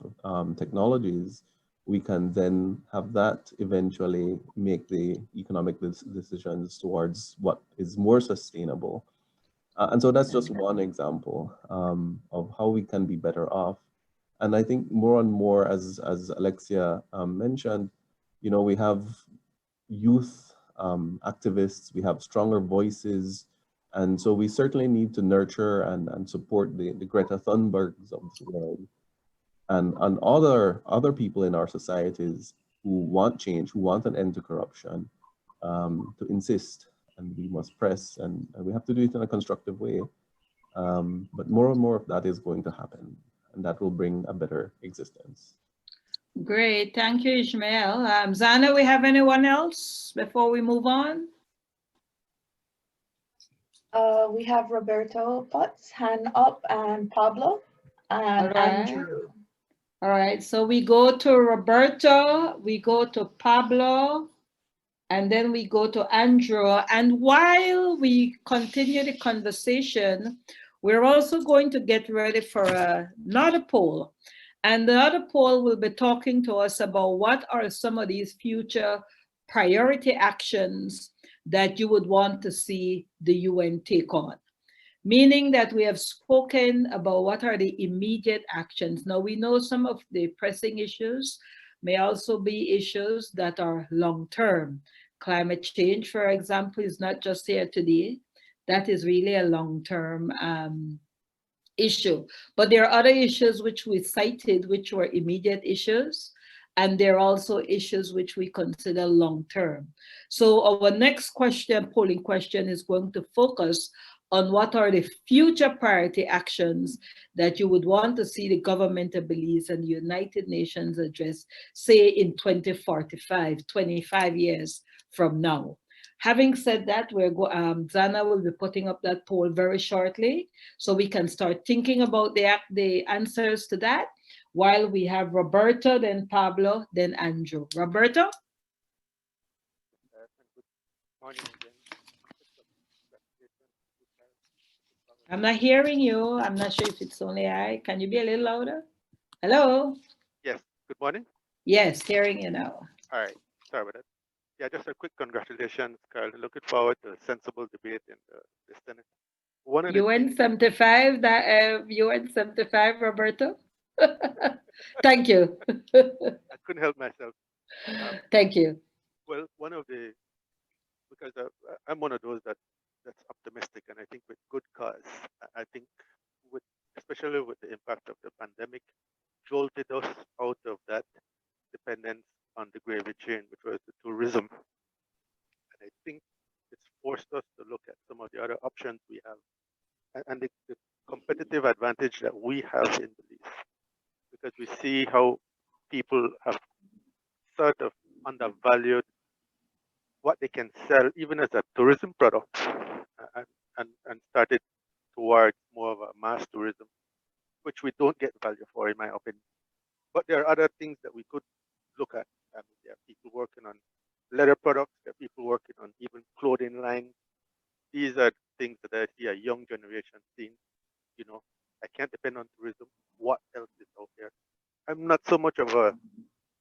technologies, we can then have that eventually make the economic decisions towards what is more sustainable. And so that's just one example of how we can be better off. And I think more and more, as Alexia mentioned, we have youth activists, we have stronger voices. And so we certainly need to nurture and support the Greta Thunbergs of this world, and other people in our societies who want change, who want an end to corruption, to insist. And we must press, and we have to do it in a constructive way. But more and more of that is going to happen, and that will bring a better existence. Great, thank you, Ishmael. Zana, we have anyone else before we move on? We have Roberto Potts, hand up, and Pablo, and Andrew. All right, so we go to Roberto, we go to Pablo, and then we go to Andrew. And while we continue the conversation, we're also going to get ready for another poll. And the other poll will be talking to us about what are some of these future priority actions that you would want to see the UN take on. Meaning that we have spoken about what are the immediate actions. Now we know some of the pressing issues may also be issues that are long-term. Climate change, for example, is not just here today. That is really a long-term issue. But there are other issues which we cited, which were immediate issues. And there are also issues which we consider long-term. So our next question, polling question, is going to focus on what are the future priority actions that you would want to see the government of Belize and the United Nations address, say in 2045, 25 years from now. Having said that, Zana will be putting up that poll very shortly, so we can start thinking about the answers to that, while we have Roberto, then Pablo, then Andrew. Roberto? I'm not hearing you. I'm not sure if it's only I. Can you be a little louder? Hello? Yes, good morning. Yes, hearing you now. All right, sorry about that. Yeah, just a quick congratulations, Carl. Looking forward to a sensible debate in the Senate. UN75, UN75, Roberto? Thank you. I couldn't help myself. Thank you. Well, because I'm one of those that's optimistic, and I think with good cause. I think especially with the impact of the pandemic, jolted us out of that dependence on the gravy train, and the competitive advantage that we have in Belize, because we see how people have sort of undervalued what they can sell even as a tourism product, and started towards more of a mass tourism, which we don't get value for, in my opinion. But there are other things that we could look at. There are people working on leather products, there are people working on even clothing lines. These are things that I see a young generation seeing. You know, I can't depend on tourism. What else is out there? I'm not so much of a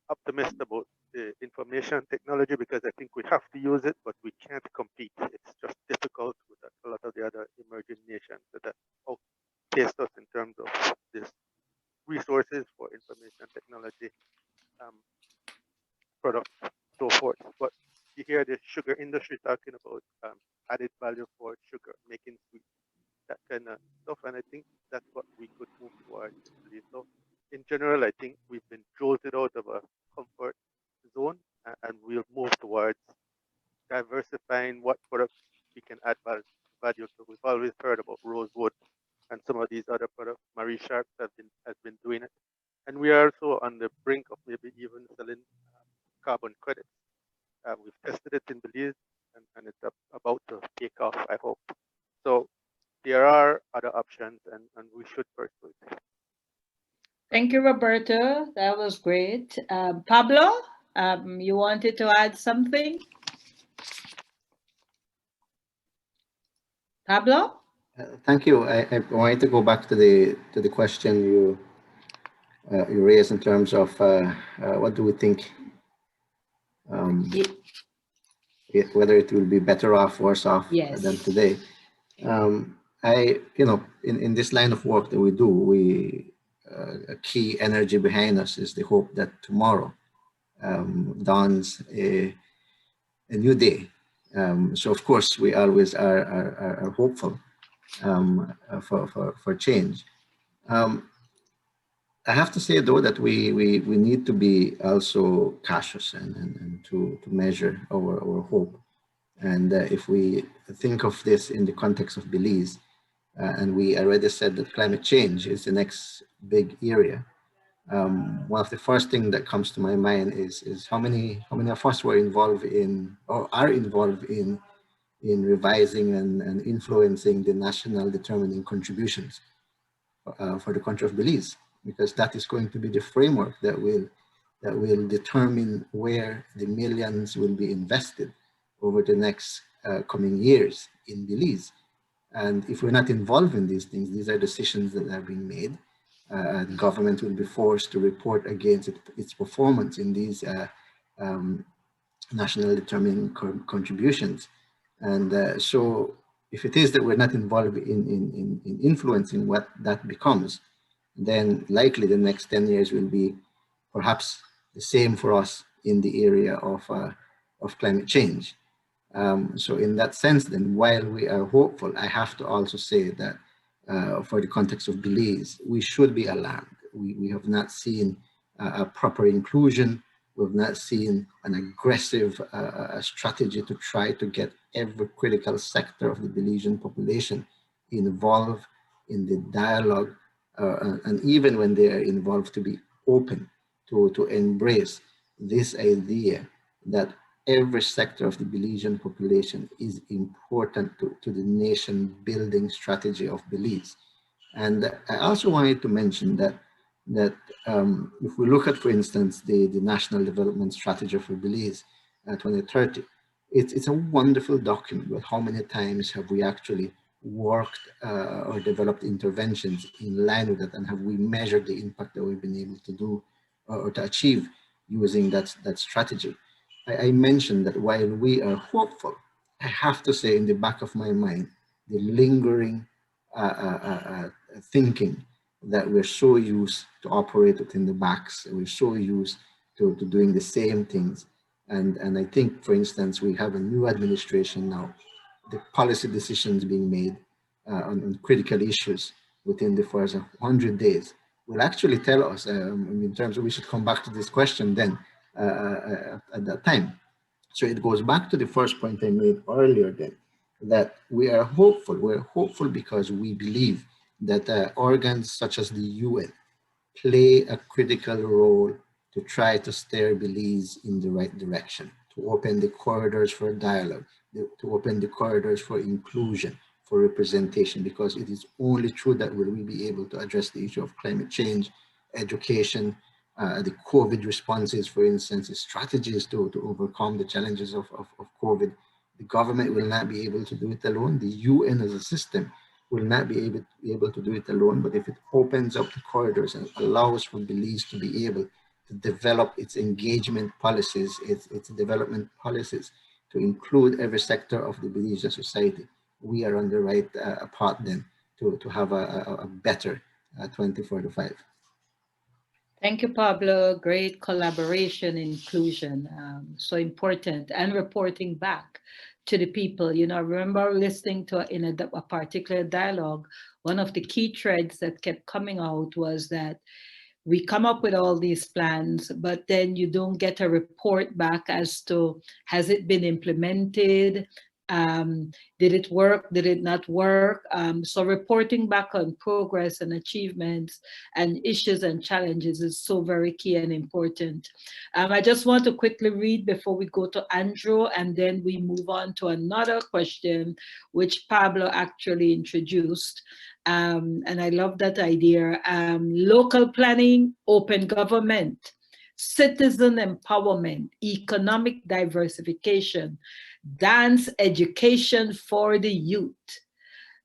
optimist about the information technology, because I think we have to use it, but we can't compete. It's just difficult with a lot of the other emerging nations that outpaced us in terms of this resources for information technology, products, so forth. But you hear the sugar industry talking about added value for sugar, making sweet, that kind of stuff, and I think that's what we could move towards. So in general, I think we've been jolted out of a comfort zone, and we'll move towards diversifying what products we can add value to. We've always heard about rosewood and some of these other products. Marie Sharp has been doing it, and we are also on the brink of maybe even selling carbon credits. We've tested it in Belize, and it's about to take off, I hope. So there are other options, and we should pursue it. Thank you, Roberto. That was great. Pablo, you wanted to add something? Pablo? Thank you. I wanted to go back to the question you raised in terms of what do we think, whether it will be better off, worse off than today. In this line of work that we do, a key energy behind us is the hope that tomorrow dawns a new day. So of course we always are hopeful for change. I have to say though that we need to be also cautious and to measure our hope. And if we think of this in the context of Belize, and we already said that climate change is the next big area. One of the first things that comes to my mind is how many of us were involved in or are involved in revising and influencing the national determining contributions for the country of Belize, because that is going to be the framework that will determine where the millions will be invested over the next coming years in Belize. And if we're not involved in these things, these are decisions that are being made. The government will be forced to report against its performance in these national determining contributions. And so if it is that we're not involved in influencing what that becomes, then likely the next 10 years will be perhaps the same for us in the area of climate change. So in that sense, then, while we are hopeful, I have to also say that for the context of Belize, we should be alarmed. We have not seen a proper inclusion. We've not seen an aggressive strategy to try to get every critical sector of the Belizean population involved in the dialogue, and even when they are involved, to be open to embrace this idea that every sector of the Belizean population is important to the nation building strategy of Belize. And I also wanted to mention that if we look at, for instance, the National Development Strategy for Belize 2030, it's a wonderful document, but how many times have we actually worked or developed interventions in line with it, and have we measured the impact that we've been able to do or to achieve using that strategy? I mentioned that while we are hopeful, I have to say in the back of my mind, the lingering thinking that we're so used to operate within the backs, we're so used to doing the same things. And I think, for instance, we have a new administration now. The policy decisions being made on critical issues within the first 100 days will actually tell us, in terms of, we should come back to this question then at that time. So it goes back to the first point I made earlier then, that we are hopeful. We're hopeful because we believe that organs such as the UN play a critical role to try to steer Belize in the right direction, to open the corridors for dialogue, to open the corridors for inclusion, for representation, because it is only through that will we be able to address the issue of climate change, education, the COVID responses, for instance, the strategies to overcome the challenges of COVID. The government will not be able to do it alone. The UN as a system will not be able to do it alone, but if it opens up the corridors and allows for Belize to be able to develop its engagement policies, its development policies, to include every sector of the Belizean society, we are on the right path then to have a better 2045. Thank you, Pablo. Great collaboration, inclusion, so important, and reporting back to the people. You know, I remember listening to in a particular dialogue, one of the key threads that kept coming out was that we come up with all these plans, but then you don't get a report back as to, has it been implemented? Did it work? Did it not work? So reporting back on progress and achievements and issues and challenges is so very key and important. I just want to quickly read before we go to Andrew, and then we move on to another question, which Pablo actually introduced. And I love that idea. Local planning, open government, citizen empowerment, economic diversification, dance education for the youth,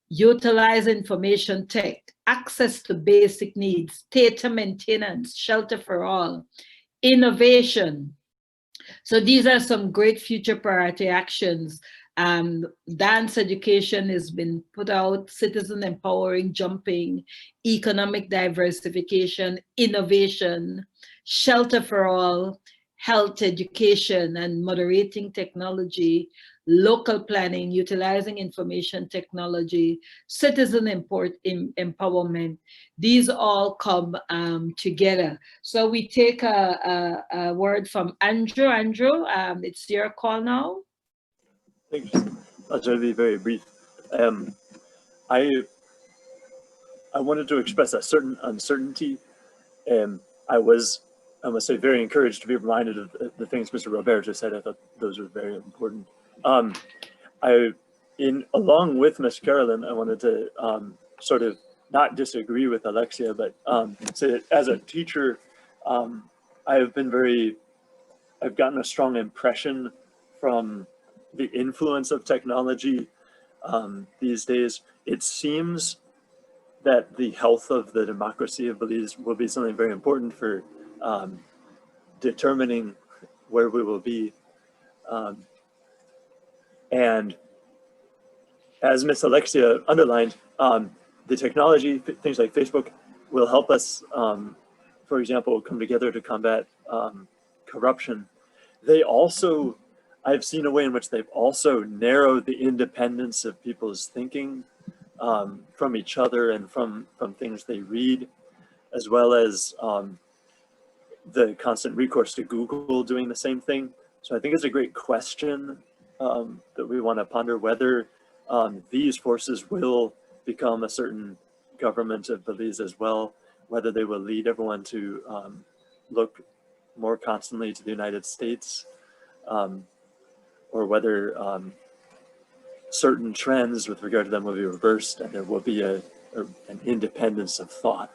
utilize information tech, access to basic needs, data maintenance, shelter for all, innovation. So these are some great future priority actions. Dance education has been put out, citizen empowering, jumping, economic diversification, innovation, shelter for all, health education and moderating technology, local planning, utilizing information technology, citizen empowerment. These all come together. So we take a word from Andrew. Andrew, it's your call now. Thanks. I'll try to be very brief. I wanted to express a certain uncertainty. I must say, very encouraged to be reminded of the things Mr. Roberto said. I thought those were very important. Along with Ms. Carolyn, I wanted to sort of not disagree with Alexia, but say that as a teacher, I've gotten a strong impression from the influence of technology these days. It seems that the health of the democracy of Belize will be something very important for determining where we will be. And as Ms. Alexia underlined, the technology, things like Facebook, will help us, for example, come together to combat corruption. They also, I've seen a way in which they've also narrowed the independence of people's thinking from each other and from things they read, as well as the constant recourse to Google doing the same thing. So I think it's a great question that we want to ponder, whether these forces will become a certain government of Belize as well, whether they will lead everyone to look more constantly to the United States, or whether certain trends with regard to them will be reversed and there will be an independence of thought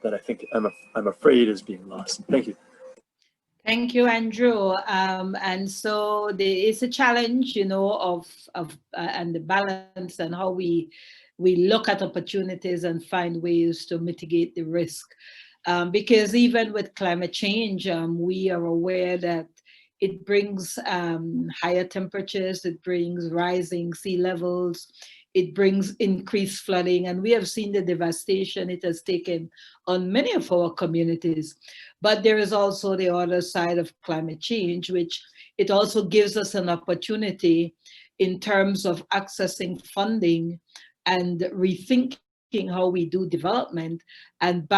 that I think I'm afraid is being lost. Thank you. Thank you, Andrew. And so there is a challenge, you know, and the balance and how we look at opportunities and find ways to mitigate the risk. Because even with climate change, we are aware that it brings higher temperatures, it brings rising sea levels, it brings increased flooding, and we have seen the devastation it has taken on many of our communities. But there is also the other side of climate change, which it also gives us an opportunity in terms of accessing funding and rethinking how we do development and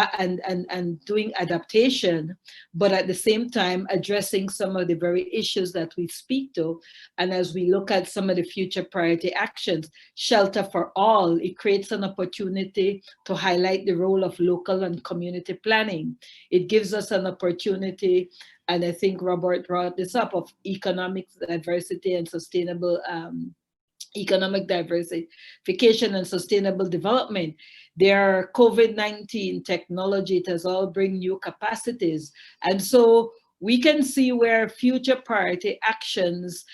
doing adaptation, but at the same time addressing some of the very issues that we speak to. And as we look at some of the future priority actions, shelter for all, it creates an opportunity to highlight the role of local and community planning. It gives us an opportunity, and I think Robert brought this up, of economic diversity and sustainable economic diversification and sustainable development. Their COVID-19 technology, it has all bring new capacities. And so we can see where future priority actions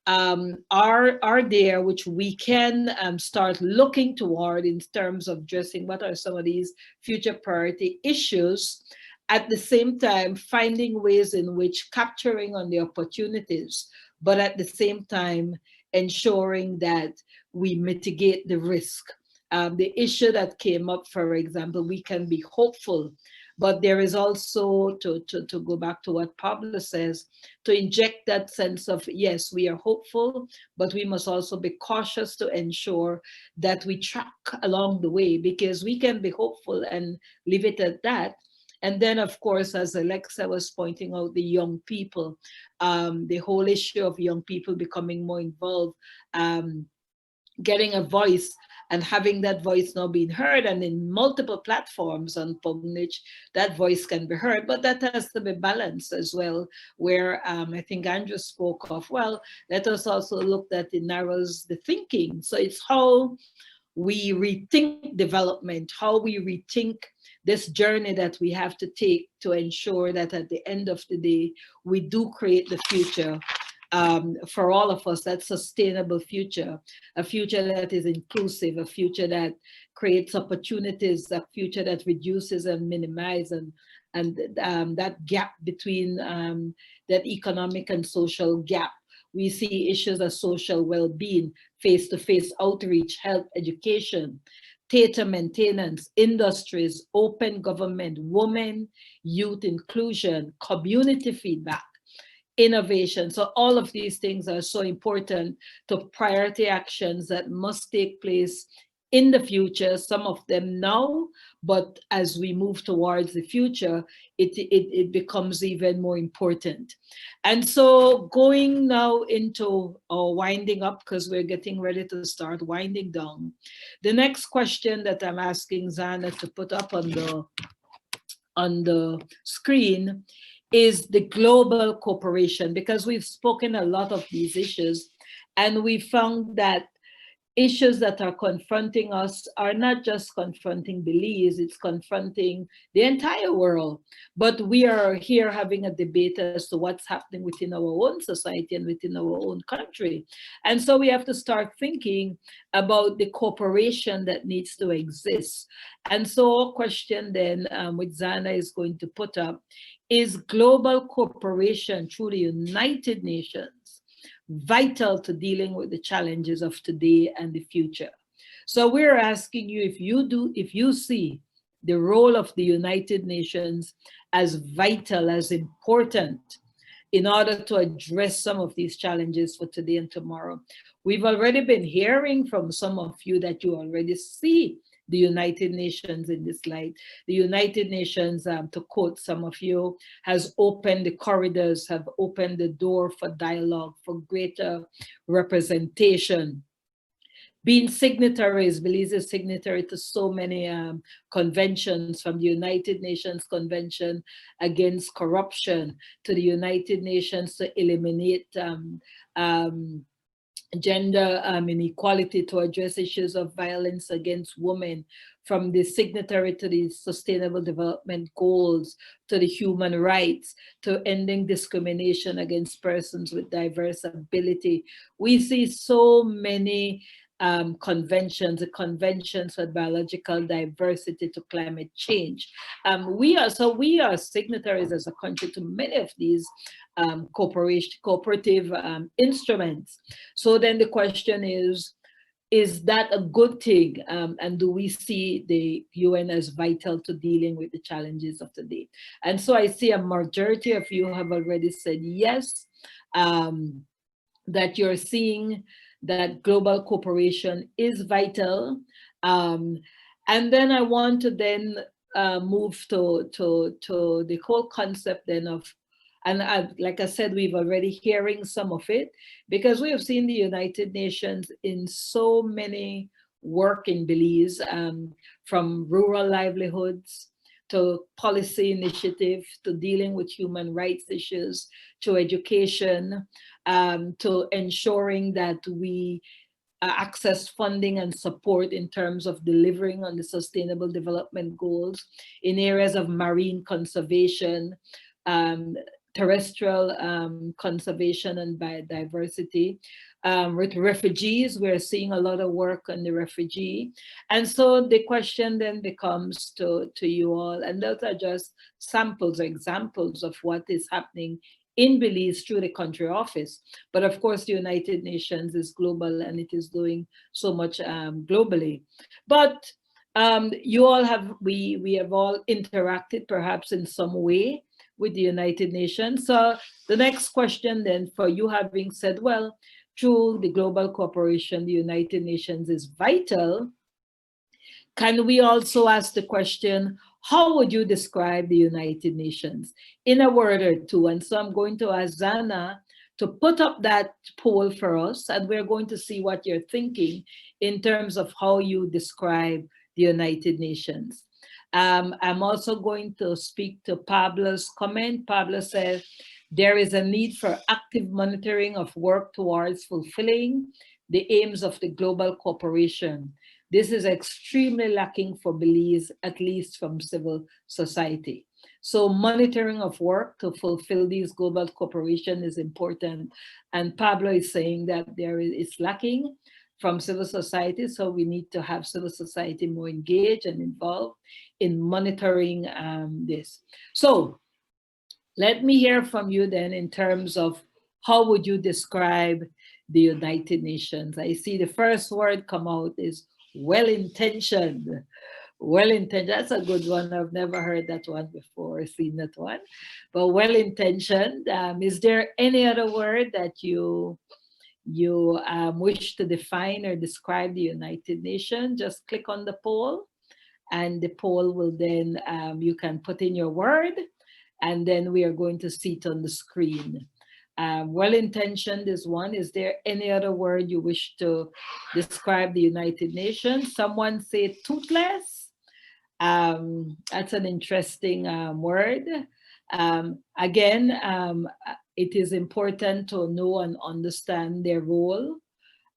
are there, which we can start looking toward in terms of addressing what are some of these future priority issues. At the same time, finding ways in which capturing on the opportunities, but at the same time, ensuring that we mitigate the risk. The issue that came up, for example, we can be hopeful, but there is also, to go back to what Pablo says, to inject that sense of, yes, we are hopeful, but we must also be cautious to ensure that we track along the way, because we can be hopeful and leave it at that. And then, of course, as Alexa was pointing out, the young people, the whole issue of young people becoming more involved, getting a voice and having that voice now being heard, and in multiple platforms on Pugnich, that voice can be heard, but that has to be balanced as well, where I think Andrew spoke of, well, let us also look that it narrows the thinking. So it's how we rethink development, how we rethink this journey that we have to take to ensure that at the end of the day, we do create the future for all of us, that sustainable future, a future that is inclusive, a future that creates opportunities, a future that reduces and minimizes and that gap between that economic and social gap. We see issues of social well-being, face-to-face outreach, health, education, theater maintenance, industries, open government, women, youth inclusion, community feedback, innovation. So all of these things are so important to priority actions that must take place in the future, some of them now, but as we move towards the future, it becomes even more important. And so going now into winding up, because we're getting ready to start winding down, the next question that I'm asking Zana to put up on the screen is the global cooperation, because we've spoken a lot of these issues, and we found that issues that are confronting us are not just confronting Belize, it's confronting the entire world. But we are here having a debate as to what's happening within our own society and within our own country. And so we have to start thinking about the cooperation that needs to exist. And so a question then, which Zana is going to put up, is global cooperation through the United Nations vital to dealing with the challenges of today and the future? So we're asking you, if you see the role of the United Nations as vital, as important in order to address some of these challenges for today and tomorrow. We've already been hearing from some of you that you already see the United Nations in this light. The United Nations, to quote some of you, has opened the corridors, have opened the door for dialogue, for greater representation. Being signatories, Belize is signatory to so many conventions, from the United Nations Convention Against Corruption to the United Nations to eliminate gender inequality, to address issues of violence against women, from the signatory to the Sustainable Development Goals, to the human rights, to ending discrimination against persons with diverse ability. We see so many conventions, the conventions for biological diversity, to climate change. We are signatories as a country to many of these cooperative instruments. So then the question is that a good thing? And do we see the UN as vital to dealing with the challenges of today? And so I see a majority of you have already said yes, that you're seeing that global cooperation is vital. And then I want to then move to the whole concept then of, and like I said, we've already hearing some of it, because we have seen the United Nations in so many work in Belize, from rural livelihoods to policy initiative, to dealing with human rights issues, to education, to ensuring that we access funding and support in terms of delivering on the sustainable development goals in areas of marine conservation, um, terrestrial conservation and biodiversity. With refugees, we're seeing a lot of work on the refugee. And so the question then becomes to you all, and those are just samples or examples of what is happening in Belize through the country office. But of course, the United Nations is global and it is doing so much globally. But you all have, we have all interacted perhaps in some way with the United Nations. So the next question then, for you having said, well, through the global cooperation, the United Nations is vital, can we also ask the question, how would you describe the United Nations in a word or two? And so I'm going to ask Zana to put up that poll for us, and we're going to see what you're thinking in terms of how you describe the United Nations. I'm also going to speak to Pablo's comment. Pablo says, there is a need for active monitoring of work towards fulfilling the aims of the global cooperation. This is extremely lacking for Belize, at least from civil society. So monitoring of work to fulfill these global cooperation is important. And Pablo is saying that it's lacking from civil society. So we need to have civil society more engaged and involved in monitoring this. So let me hear from you then in terms of how would you describe the United Nations? I see the first word come out is well-intentioned. Well-intentioned, that's a good one. I've never heard that one before, seen that one. But well-intentioned, is there any other word that you wish to define or describe the United Nations? Just click on the poll, and the poll will then, you can put in your word, and then we are going to see it on the screen. Well-intentioned is one. Is there any other word you wish to describe the United Nations? Someone say toothless. That's an interesting word. Again, it is important to know and understand their role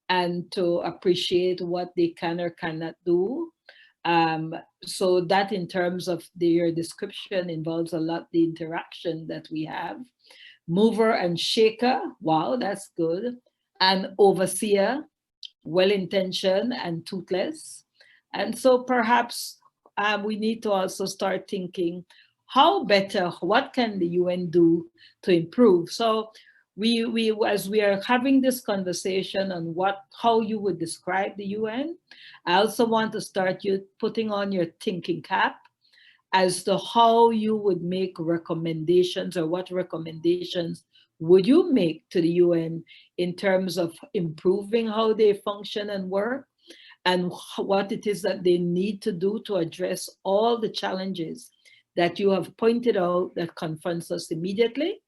and to appreciate what they can or cannot do. So that in terms of your description involves a lot the interaction that we have. Mover and shaker, wow, that's good. And overseer, well-intentioned and toothless. And so perhaps we need to also start thinking how better, what can the UN do to improve? So we as we are having this conversation on how you would describe the UN, I also want to start you putting on your thinking cap as to how you would make recommendations, or what recommendations would you make to the UN in terms of improving how they function and work, and what it is that they need to do to address all the challenges that you have pointed out that confronts us immediately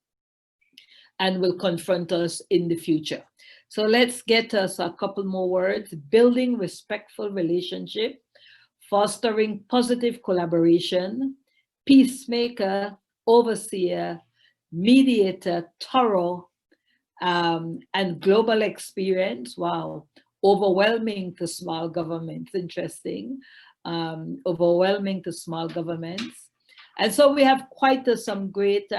and will confront us in the future. So let's get us a couple more words. Building respectful relationship, fostering positive collaboration, peacemaker, overseer, mediator, thorough, and global experience. Wow, overwhelming to small governments, interesting. Overwhelming to small governments. And so we have quite some great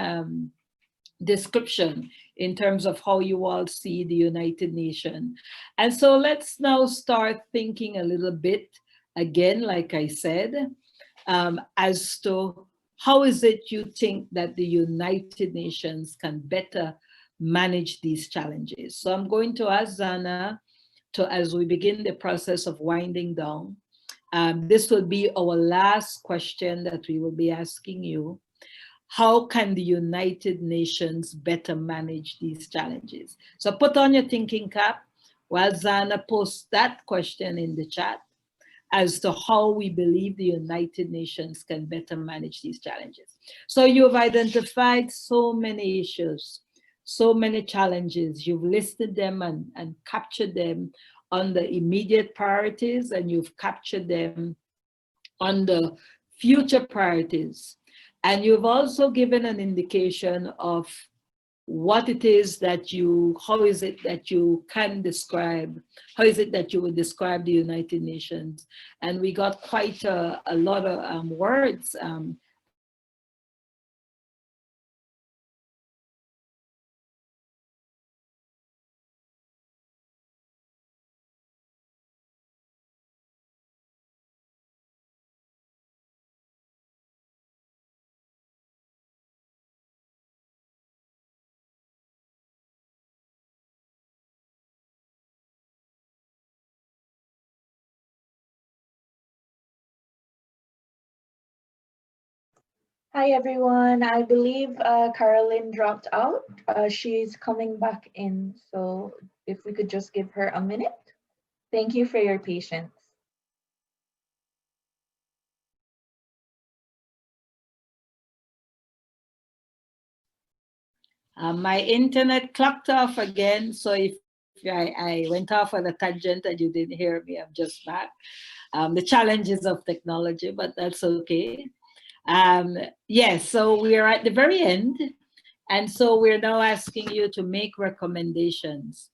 description in terms of how you all see the United Nations. And so let's now start thinking a little bit, again, like I said, as to how is it you think that the United Nations can better manage these challenges? So I'm going to ask Zana to, as we begin the process of winding down, this will be our last question that we will be asking you. How can the United Nations better manage these challenges? So put on your thinking cap while Zana posts that question in the chat. as to how we believe the United Nations can better manage these challenges. So you've identified so many issues, so many challenges. You've listed them and captured them on the immediate priorities, and you've captured them on the future priorities. And you've also given an indication of what it is that you, how is it that you can describe, how is it that you would describe the United Nations? And we got quite a lot of words. Hi everyone. I believe Carolyn dropped out. She's coming back in. So if we could just give her a minute. Thank you for your patience. My internet clocked off again. So if I went off on a tangent and you didn't hear me, I'm just back. The challenges of technology, but that's okay. Yes, so we are at the very end. And so we're now asking you to make recommendations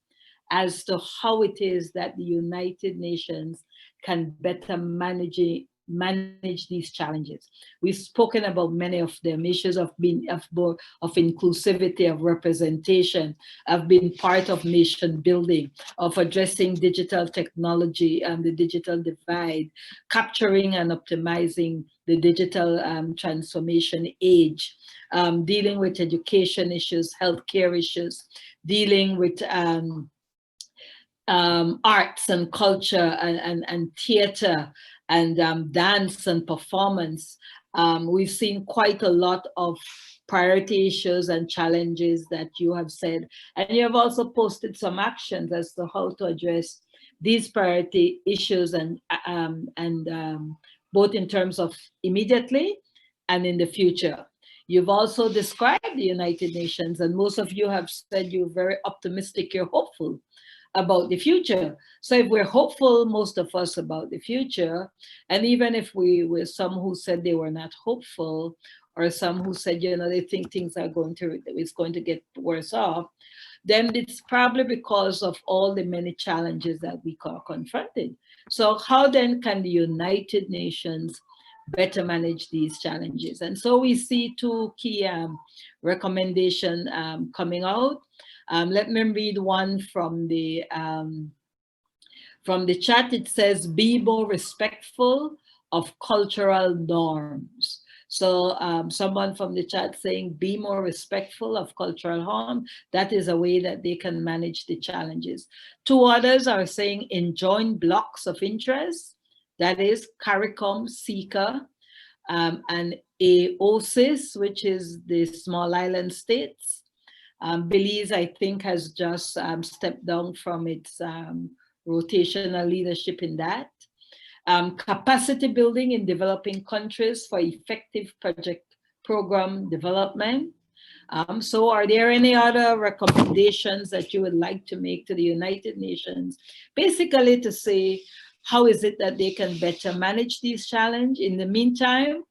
as to how it is that the United Nations can better manage these challenges. We've spoken about many of them, issues of inclusivity, of representation, of being part of nation building, of addressing digital technology and the digital divide, capturing and optimizing the digital transformation age, dealing with education issues, healthcare issues, dealing with arts and culture and theater and dance and performance. We've seen quite a lot of priority issues and challenges that you have said, and you have also posted some actions as to how to address these priority issues and both in terms of immediately and in the future. You've also described the United Nations, and most of you have said you're very optimistic, you're hopeful about the future. So if we're hopeful, most of us, about the future, and even if we were some who said they were not hopeful, or some who said, you know, they think things are it's going to get worse off, then it's probably because of all the many challenges that we are confronted. So how then can the United Nations better manage these challenges? And so we see two key recommendations coming out. Let me read one from the chat. It says, be more respectful of cultural norms. So someone from the chat saying, be more respectful of cultural norm. That is a way that they can manage the challenges. Two others are saying, enjoin blocks of interest. That is CARICOM, SICA, and AOSIS, which is the small island states. Belize, I think, has just stepped down from its rotational leadership in that. Capacity building in developing countries for effective program development. So are there any other recommendations that you would like to make to the United Nations? Basically to say, how is it that they can better manage these challenges? In the meantime,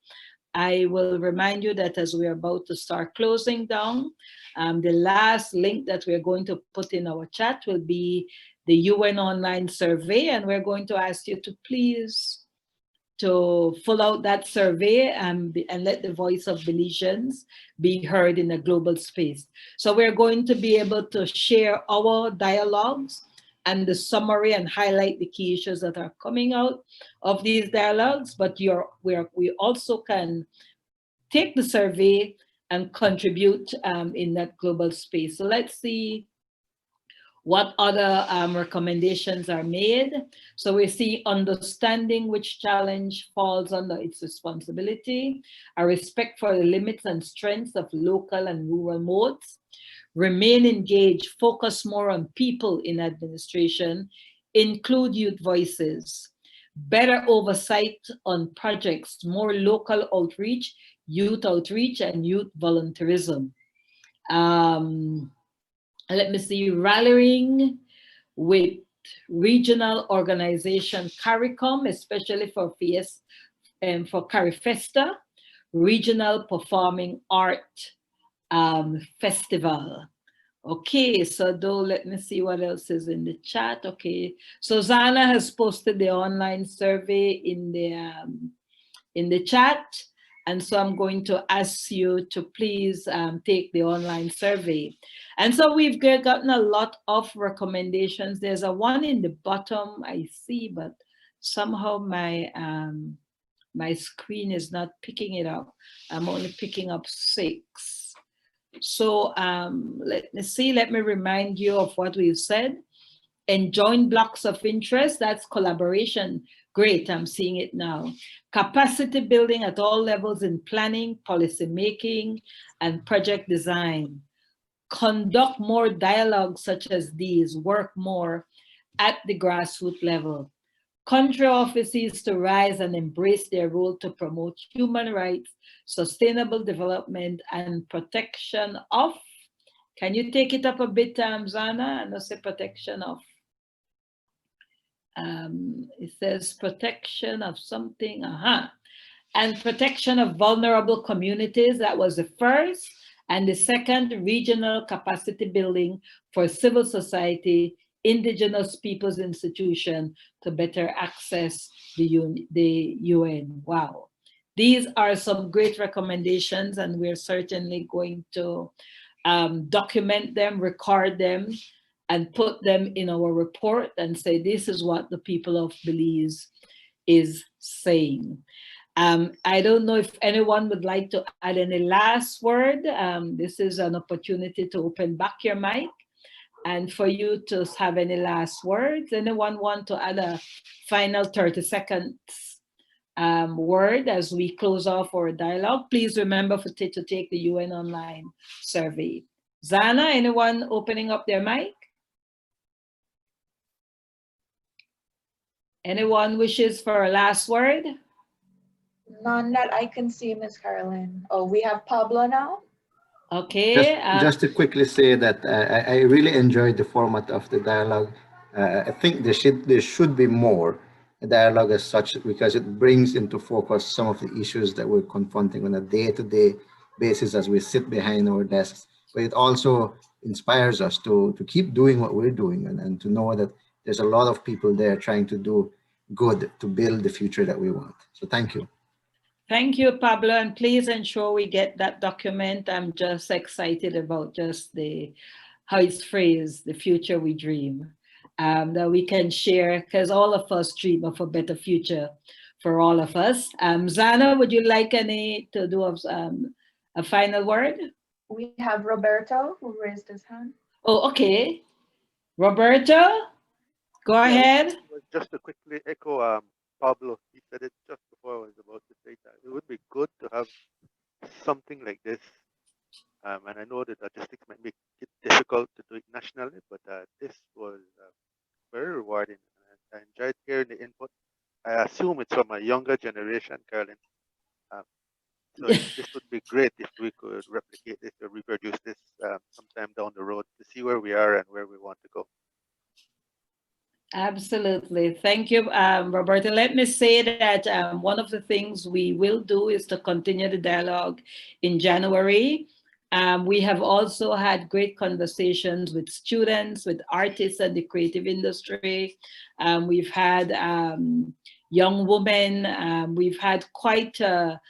I will remind you that as we're about to start closing down, the last link that we're going to put in our chat will be the UN online survey, and we're going to ask you to please to fill out that survey and let the voice of Belizeans be heard in a global space. So we're going to be able to share our dialogues and the summary and highlight the key issues that are coming out of these dialogues, but we also can take the survey and contribute in that global space. So let's see what other recommendations are made. So we see understanding which challenge falls under its responsibility, a respect for the limits and strengths of local and rural modes, remain engaged, focus more on people in administration, include youth voices, better oversight on projects, more local outreach, and youth volunteerism. Let me see, rallying with regional organization CARICOM, especially for for CARIFESTA, Regional Performing Art Festival. Okay, so let me see what else is in the chat. Okay, so Zana has posted the online survey in the chat. And so I'm going to ask you to please take the online survey. And so we've gotten a lot of recommendations. There's a one in the bottom I see, but somehow my my screen is not picking it up. I'm only picking up 6. So let me see, let me remind you of what we've said. And joint blocks of interest, that's collaboration. Great, I'm seeing it now. Capacity building at all levels in planning, policy making, and project design. Conduct more dialogues such as these, work more at the grassroots level. Country offices to rise and embrace their role to promote human rights, sustainable development, and protection of, can you take it up a bit, Zana? And say protection of. It says protection of something, and protection of vulnerable communities. That was the first. And the second, regional capacity building for civil society, indigenous peoples institution to better access the UN. Wow. These are some great recommendations, and we're certainly going to document them, record them, and put them in our report and say, this is what the people of Belize is saying. I don't know if anyone would like to add any last word. This is an opportunity to open back your mic and for you to have any last words. Anyone want to add a final 30 seconds word as we close off our dialogue? Please remember to take the UN online survey. Zana, anyone opening up their mic? Anyone wishes for a last word? None that I can see, Ms. Carolyn. Oh, we have Pablo now. Okay. Just to quickly say that I really enjoyed the format of the dialogue. I think there should be more dialogue as such, because it brings into focus some of the issues that we're confronting on a day-to-day basis as we sit behind our desks. But it also inspires us to keep doing what we're doing and to know that there's a lot of people there trying to do good to build the future that we want. So thank you. Thank you, Pablo, and please ensure we get that document. I'm just excited about just how it's phrased, the future we dream, that we can share, because all of us dream of a better future for all of us. Zana, would you like to do a final word? We have Roberto who raised his hand. Oh, okay. Roberto, go ahead. Just to quickly echo Pablo, he said it just before I was about to say that. It would be good to have something like this. And I know the logistics might make it difficult to do it nationally, but this was very rewarding. And I enjoyed hearing the input. I assume it's from a younger generation, Carolyn. So this would be great if we could replicate this or reproduce this sometime down the road to see where we are and where we want to go. Absolutely. Thank you, Roberta. Let me say that one of the things we will do is to continue the dialogue in January. We have also had great conversations with students, with artists and the creative industry. We've had young women. We've had quite a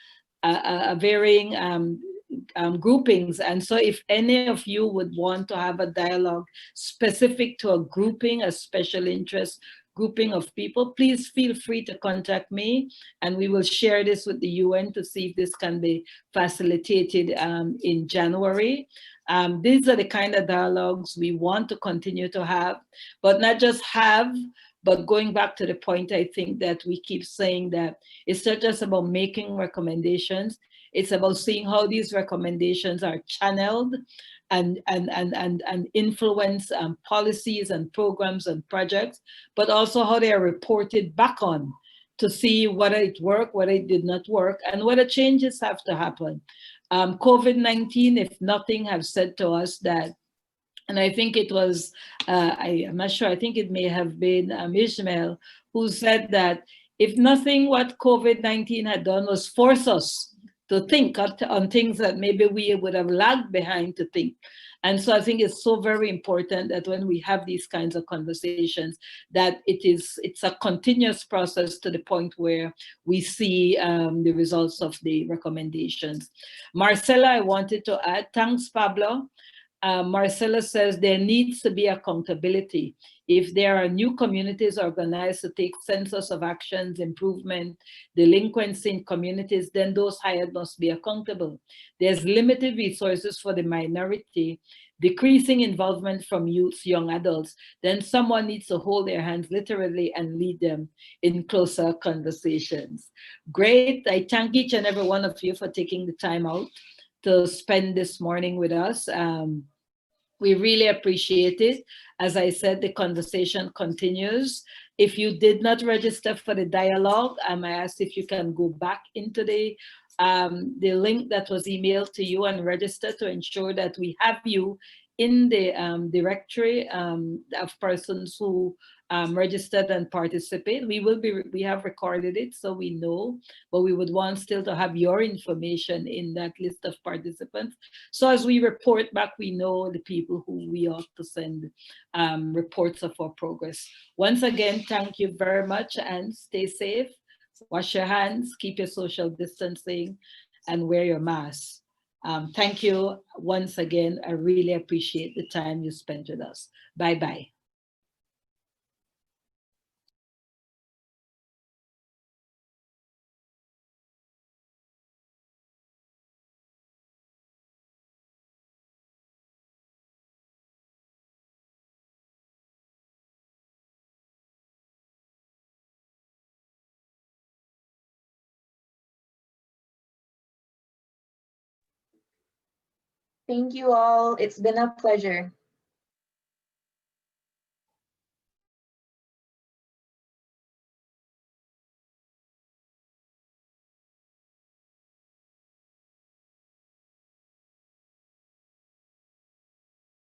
varying groupings. And so if any of you would want to have a dialogue specific to a grouping, a special interest grouping of people, please feel free to contact me and we will share this with the UN to see if this can be facilitated in January. These are the kind of dialogues we want to continue to have, but not just have, but going back to the point, I think that we keep saying that it's not just about making recommendations, it's about seeing how these recommendations are channeled and influence policies and programs and projects, but also how they are reported back on. to see whether it worked, whether it did not work, and whether changes have to happen. COVID-19, if nothing, have said to us that, and I think it was, I'm not sure, I think it may have been Ishmael who said that if nothing, what COVID-19 had done was force us to think on things that maybe we would have lagged behind to think. And so I think it's so very important that when we have these kinds of conversations, that it's a continuous process to the point where we see the results of the recommendations. Marcella, I wanted to add, thanks, Pablo. Marcella says there needs to be accountability. If there are new communities organized to take census of actions, improvement, delinquency in communities, then those hired must be accountable. There's limited resources for the minority, decreasing involvement from youth, young adults, then someone needs to hold their hands literally and lead them in closer conversations. Great, I thank each and every one of you for taking the time out to spend this morning with us. We really appreciate it. As I said, the conversation continues. If you did not register for the dialogue, I ask if you can go back into the link that was emailed to you and register to ensure that we have you in the directory of persons who registered and participate. We have recorded it, so we know, but we would want still to have your information in that list of participants. So as we report back, we know the people who we ought to send reports of our progress. Once again, thank you very much and stay safe. Wash your hands, keep your social distancing, and wear your mask. Thank you once again. I really appreciate the time you spent with us. Bye-bye. Thank you all. It's been a pleasure.